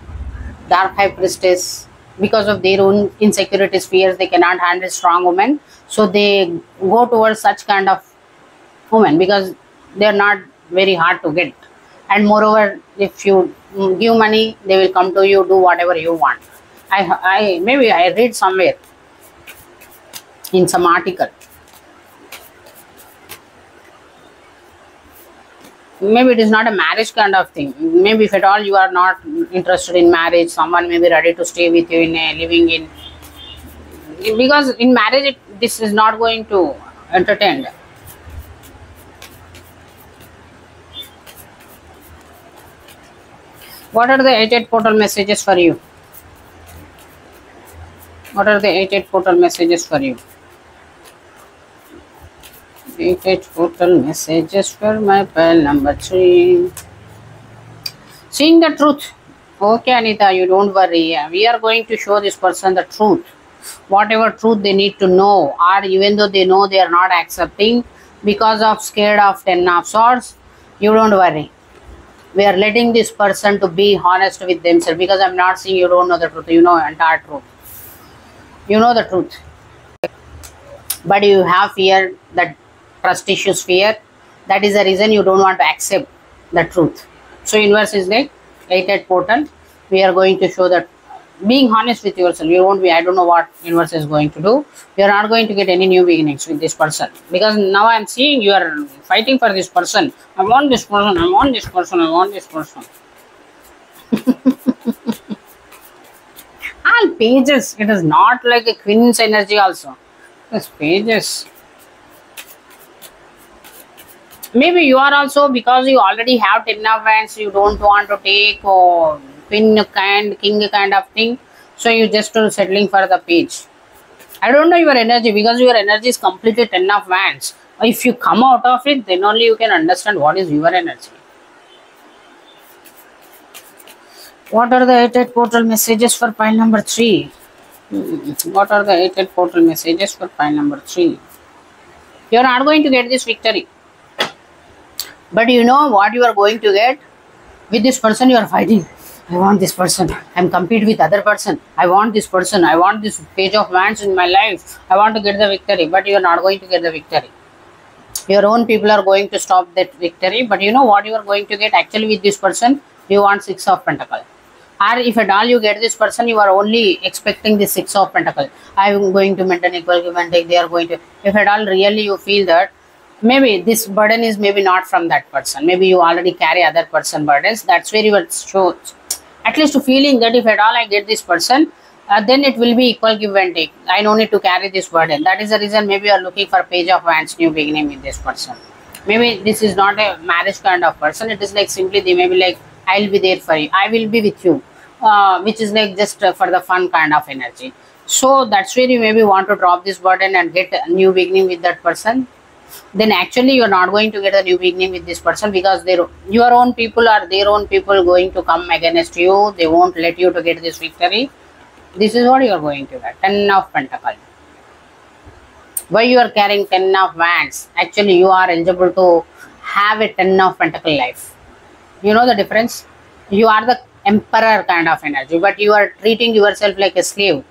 dark high priestess. Because of their own insecurities, fears, they cannot handle strong women. So they go towards such kind of women, because they are not very hard to get. And moreover, if you give money, they will come to you, do whatever you want. Maybe I read somewhere in some article. Maybe it is not a marriage kind of thing. Maybe if at all you are not interested in marriage, someone may be ready to stay with you in a living in. Because in marriage, this is not going to entertain. What are the 8-8 portal messages for you? What are the 8-8 portal messages for you? 8-8 portal messages for my pile number 3. Seeing the truth. Okay, Anita, you don't worry. We are going to show this person the truth. Whatever truth they need to know, or even though they know they are not accepting because of scared of 10 of swords, you don't worry. We are letting this person to be honest with themselves, because I'm not saying you don't know the truth. You know entire truth. You know the truth. But you have fear, that trust issues fear. That is the reason you don't want to accept the truth. So universe is like 8-8 portal. We are going to show that being honest with yourself. You won't be, I don't know what universe is going to do. You are not going to get any new beginnings with this person, because now I am seeing you are fighting for this person. I want this person, I want this person, I want this person. All pages. It is not like a queen's energy also. It's pages. Maybe you are also, because you already have 10 of wands, you don't want to take queen kind, king kind of thing. So you just settling for the page. I don't know your energy, because your energy is completely 10 of wands. If you come out of it, then only you can understand what is your energy. What are the 8-8 portal messages for pile number 3? What are the 8-8 portal messages for pile number 3? You are not going to get this victory. But you know what you are going to get? With this person you are fighting. I want this person. I am compete with other person. I want this person. I want this page of wands in my life. I want to get the victory. But you are not going to get the victory. Your own people are going to stop that victory. But you know what you are going to get? Actually with this person, you want 6 of Pentacles. Or if at all you get this person, you are only expecting the 6 of Pentacles. I am going to maintain equal give and take. They are going to. If at all really you feel that, maybe this burden is maybe not from that person. Maybe you already carry other person burdens. That's very well shows. At least to feeling that if at all I get this person, then it will be equal give and take. I don't need to carry this burden. That is the reason maybe you are looking for page of wands, new beginning with this person. Maybe this is not a marriage kind of person. It is like simply they may be like, I'll be there for you. I will be with you. Which is like just for the fun kind of energy. So that's where you maybe want to drop this burden and get a new beginning with that person. Then actually you are not going to get a new beginning with this person, because your own people are their own people going to come against you. They won't let you to get this victory. This is what you are going to get. 10 of Pentacles. Why you are carrying 10 of wands? Actually you are eligible to have a 10 of Pentacle life. You know the difference? You are the emperor kind of energy, but you are treating yourself like a slave.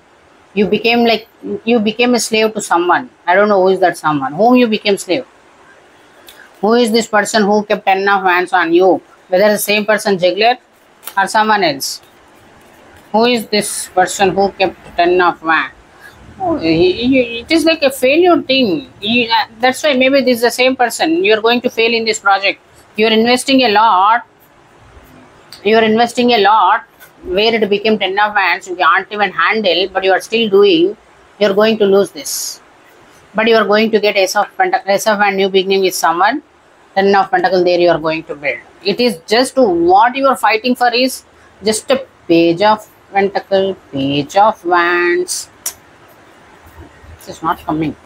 You became like, you became a slave to someone. I don't know who is that someone. Whom you became slave? Who is this person who kept 10 of hands on you? Whether the same person Ziegler or someone else. Who is this person who kept 10 of hands? Oh, it is like a failure thing. That's why maybe this is the same person. You are going to fail in this project. You are investing a lot. You are investing a lot where it became 10 of hands. You can't even handle, but you are still doing. You are going to lose this. But you are going to get Ace of Pentacles, Ace of and new beginning with someone. 10 of Pentacles there you are going to build. It is just what you are fighting for is just a Page of Pentacles, Page of Wands. This is not coming.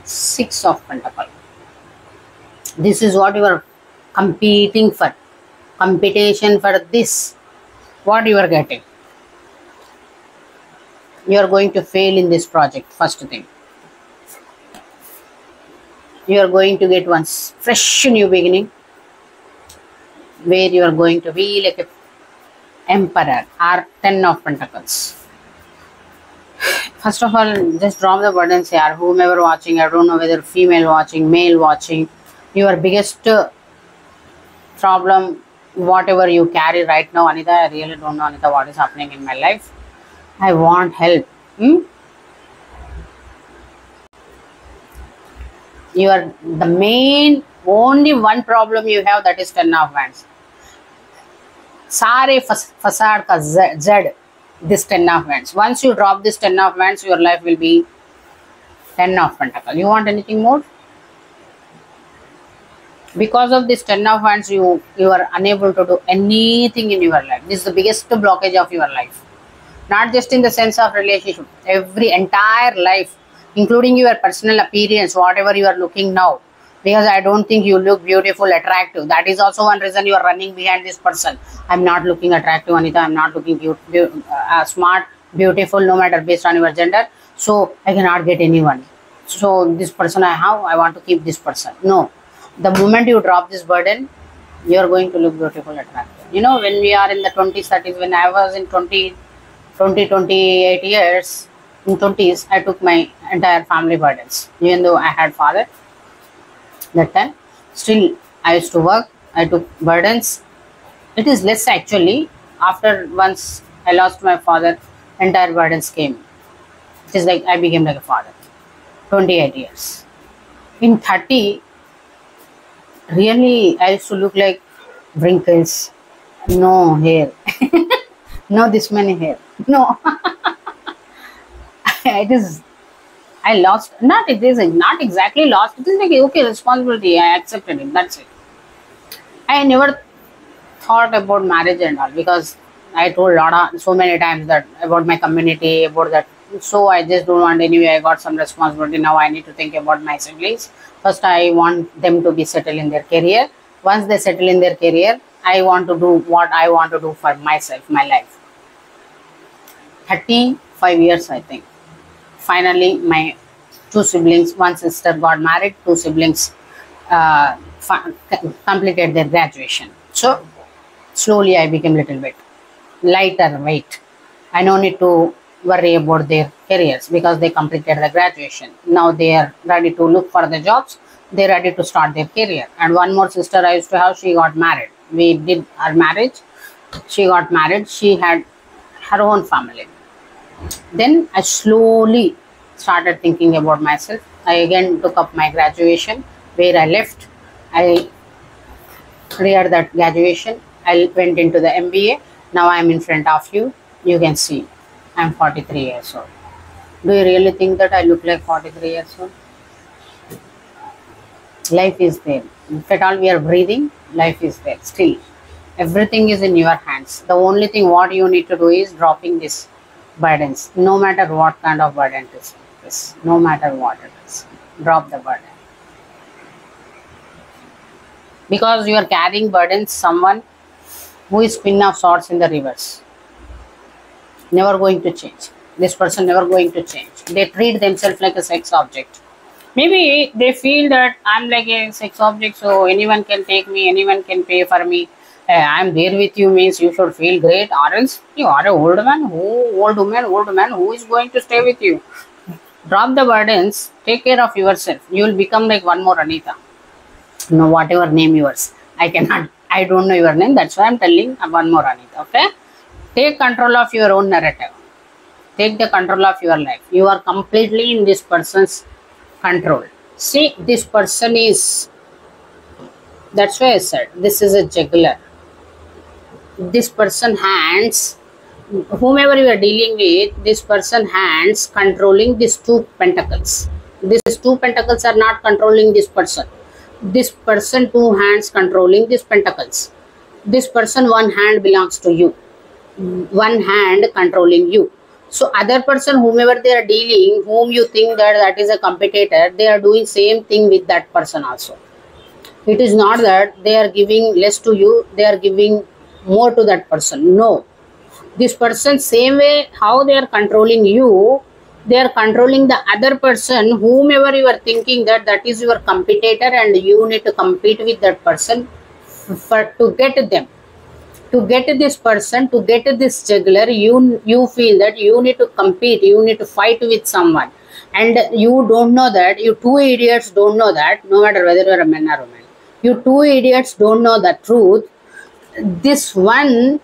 6 of Pentacles. This is what you are competing for. Competition for this. What you are getting. You are going to fail in this project. First thing. You are going to get one fresh new beginning where you are going to be like a emperor or 10 of Pentacles. First of all, just drop the burdens here. Whomever watching, I don't know whether female watching, male watching, your biggest problem, whatever you carry right now, Anita, I really don't know, Anita, what is happening in my life. I want help. You are the main, only one problem you have, that is 10 of Wands. Sare facade ka Z, this 10 of Wands. Once you drop this 10 of Wands, your life will be 10 of Pentacles. You want anything more? Because of this 10 of Wands, you are unable to do anything in your life. This is the biggest blockage of your life. Not just in the sense of relationship, every entire life, including your personal appearance, whatever you are looking now. Because I don't think you look beautiful, attractive. That is also one reason you are running behind this person. I'm not looking attractive, Anita. I'm not looking smart, beautiful, no matter based on your gender. So I cannot get anyone. So this person I have, I want to keep this person. No. The moment you drop this burden, you are going to look beautiful, attractive. You know, when we are in the 20s, that is when I was in 28 years, in 20s, I took my entire family burdens. Even though I had father, that time, still I used to work, I took burdens. It is less actually. After once I lost my father, entire burdens came. It is like I became like a father. 28 years. In 30, really I used to look like wrinkles, no hair, no this many hair, no. It is, I lost, it is not exactly lost, it is like, okay, responsibility, I accepted it, that's it. I never thought about marriage and all, because I told so many times that about my community, about that. So I just don't want, anyway, I got some responsibility. Now I need to think about my siblings. First, I want them to be settled in their career. Once they settle in their career, I want to do what I want to do for myself, my life. 35 years, I think. Finally, my 2 siblings, one sister got married, 2 siblings completed their graduation. So, slowly I became a little bit lighter weight. I don't need to worry about their careers because they completed the graduation. Now they are ready to look for the jobs. They're ready to start their career. And one more sister I used to have, she got married. We did our marriage. She got married. She had her own family. Then I slowly started thinking about myself. I again took up my graduation where I left. I cleared that graduation. I went into the MBA. Now I am in front of you. You can see I am 43 years old. Do you really think that I look like 43 years old? Life is there. If at all we are breathing, life is there. Still, everything is in your hands. The only thing what you need to do is dropping these burdens. No matter what kind of burden it is. No matter what it is. Drop the burden. Because you are carrying burdens, someone who is Queen of Swords in the reverse. Never going to change. This person never going to change. They treat themselves like a sex object. Maybe they feel that I'm like a sex object, so anyone can take me, anyone can pay for me. I'm there with you means you should feel great, or else you are an old woman who is going to stay with you. Drop the burdens, take care of yourself. You will become like one more Anita. No, whatever name yours. I don't know your name. That's why I'm telling one more Anita. Okay? Take control of your own narrative. Take the control of your life. You are completely in this person's control. See, this person is, that's why I said, this is a juggler. This person hands, whomever you are dealing with, this person hands controlling these two pentacles. These two pentacles are not controlling this person. This person two hands controlling these pentacles. This person one hand belongs to you. One hand controlling you. So other person, whomever they are dealing, whom you think that is a competitor, they are doing same thing with that person also. It is not that they are giving less to you, they are giving more to that person. No. This person, same way how they are controlling you, they are controlling the other person, whomever you are thinking that is your competitor and you need to compete with that person to get them. To get this person, to get this juggler, you feel that you need to compete, you need to fight with someone. And you don't know that, you two idiots don't know that, no matter whether you are a man or woman. You two idiots don't know the truth. This one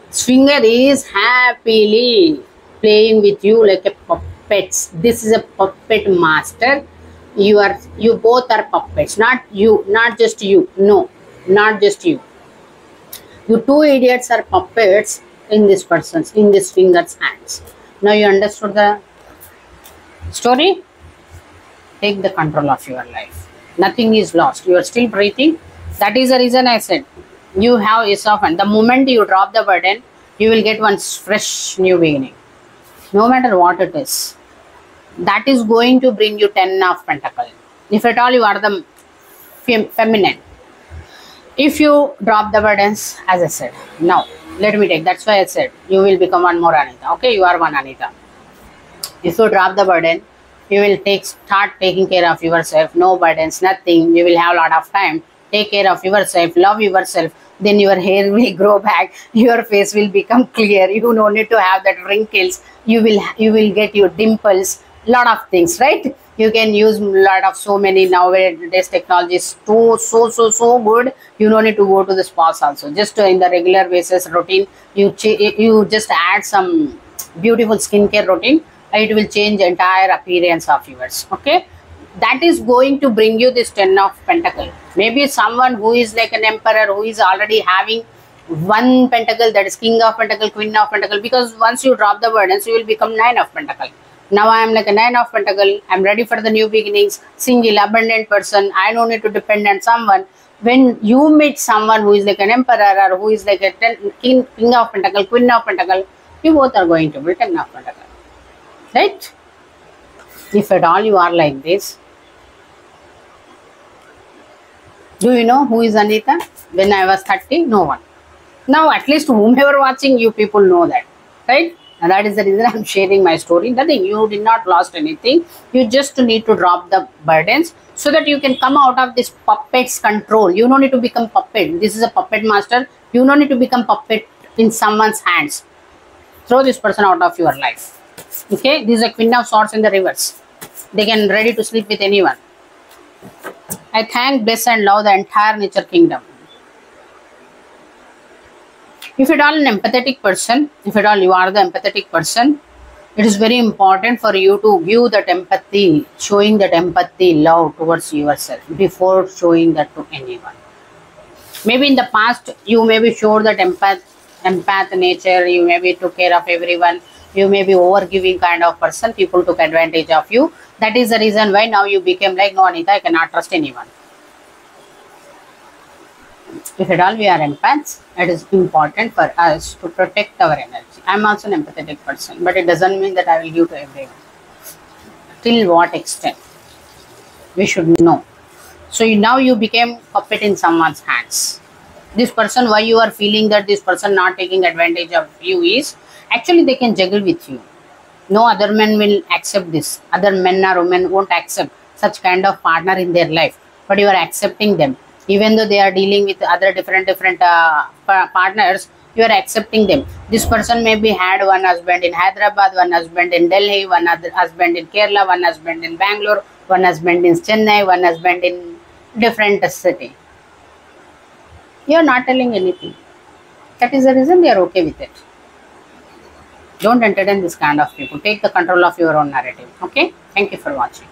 swinger is happily playing with you like a puppets. This is a puppet master. You both are puppets, not you, not just you. No, not just you. You two idiots are puppets in this person's, in this finger's hands. Now you understood the story? Take the control of your life. Nothing is lost. You are still breathing. That is the reason I said you have Ace of Wands. The moment you drop the burden, you will get one fresh new beginning. No matter what it is. That is going to bring you 10 of Pentacles. If at all you are the feminine. If you drop the burdens, as I said, now let me take, that's why I said you will become one more Anita. Okay, you are one Anita. If you drop the burden, you will start taking care of yourself. No burdens, nothing. You will have a lot of time. Take care of yourself, love yourself. Then your hair will grow back. Your face will become clear. You don't need to have that wrinkles. You will get your dimples. Lot of things, right? You can use lot of so many nowadays technology is so good. You don't need to go to the spas also. Just in the regular basis routine, you just add some beautiful skincare routine. It will change entire appearance of yours. Okay, that is going to bring you this 10 of Pentacles. Maybe someone who is like an emperor, who is already having one pentacle, that is King of Pentacle, Queen of Pentacle. Because once you drop the burdens, you will become 9 of Pentacle. Now I am like a 9 of Pentacle. I am ready for the new beginnings. Single, abundant person. I don't need to depend on someone. When you meet someone who is like an emperor or who is like a King of Pentacle, Queen of Pentacle, you both are going to be 10 of Pentacle. Right? If at all you are like this, do you know who is Anita? When I was 30, no one. Now at least whomever watching, you people know that. Right? And that is the reason I am sharing my story. Nothing, you did not lost anything. You just need to drop the burdens so that you can come out of this puppet's control. You don't need to become puppet. This is a puppet master. You don't need to become puppet in someone's hands. Throw this person out of your life. Okay, this is a Queen of Swords in the reverse. They can ready to sleep with anyone. I thank, bless and love the entire nature kingdom. If at all an empathetic person, if at all you are the empathetic person, it is very important for you to give that empathy, showing that empathy, love towards yourself before showing that to anyone. Maybe in the past, you maybe showed that empath nature, you maybe took care of everyone, you may be over-giving kind of person, people took advantage of you. That is the reason why now you became like, no Anita, I cannot trust anyone. If at all we are empaths, it is important for us to protect our energy. I am also an empathetic person, but it doesn't mean that I will give to everyone. Till what extent? We should know. So now you became puppet in someone's hands. This person, why you are feeling that this person not taking advantage of you is, actually they can juggle with you. No other men will accept this. Other men or women won't accept such kind of partner in their life. But you are accepting them. Even though they are dealing with other different partners, you are accepting them. This person maybe had one husband in Hyderabad, one husband in Delhi, one other husband in Kerala, one husband in Bangalore, one husband in Chennai, one husband in different city. You are not telling anything. That is the reason they are okay with it. Don't entertain this kind of people. Take the control of your own narrative. Okay. Thank you for watching.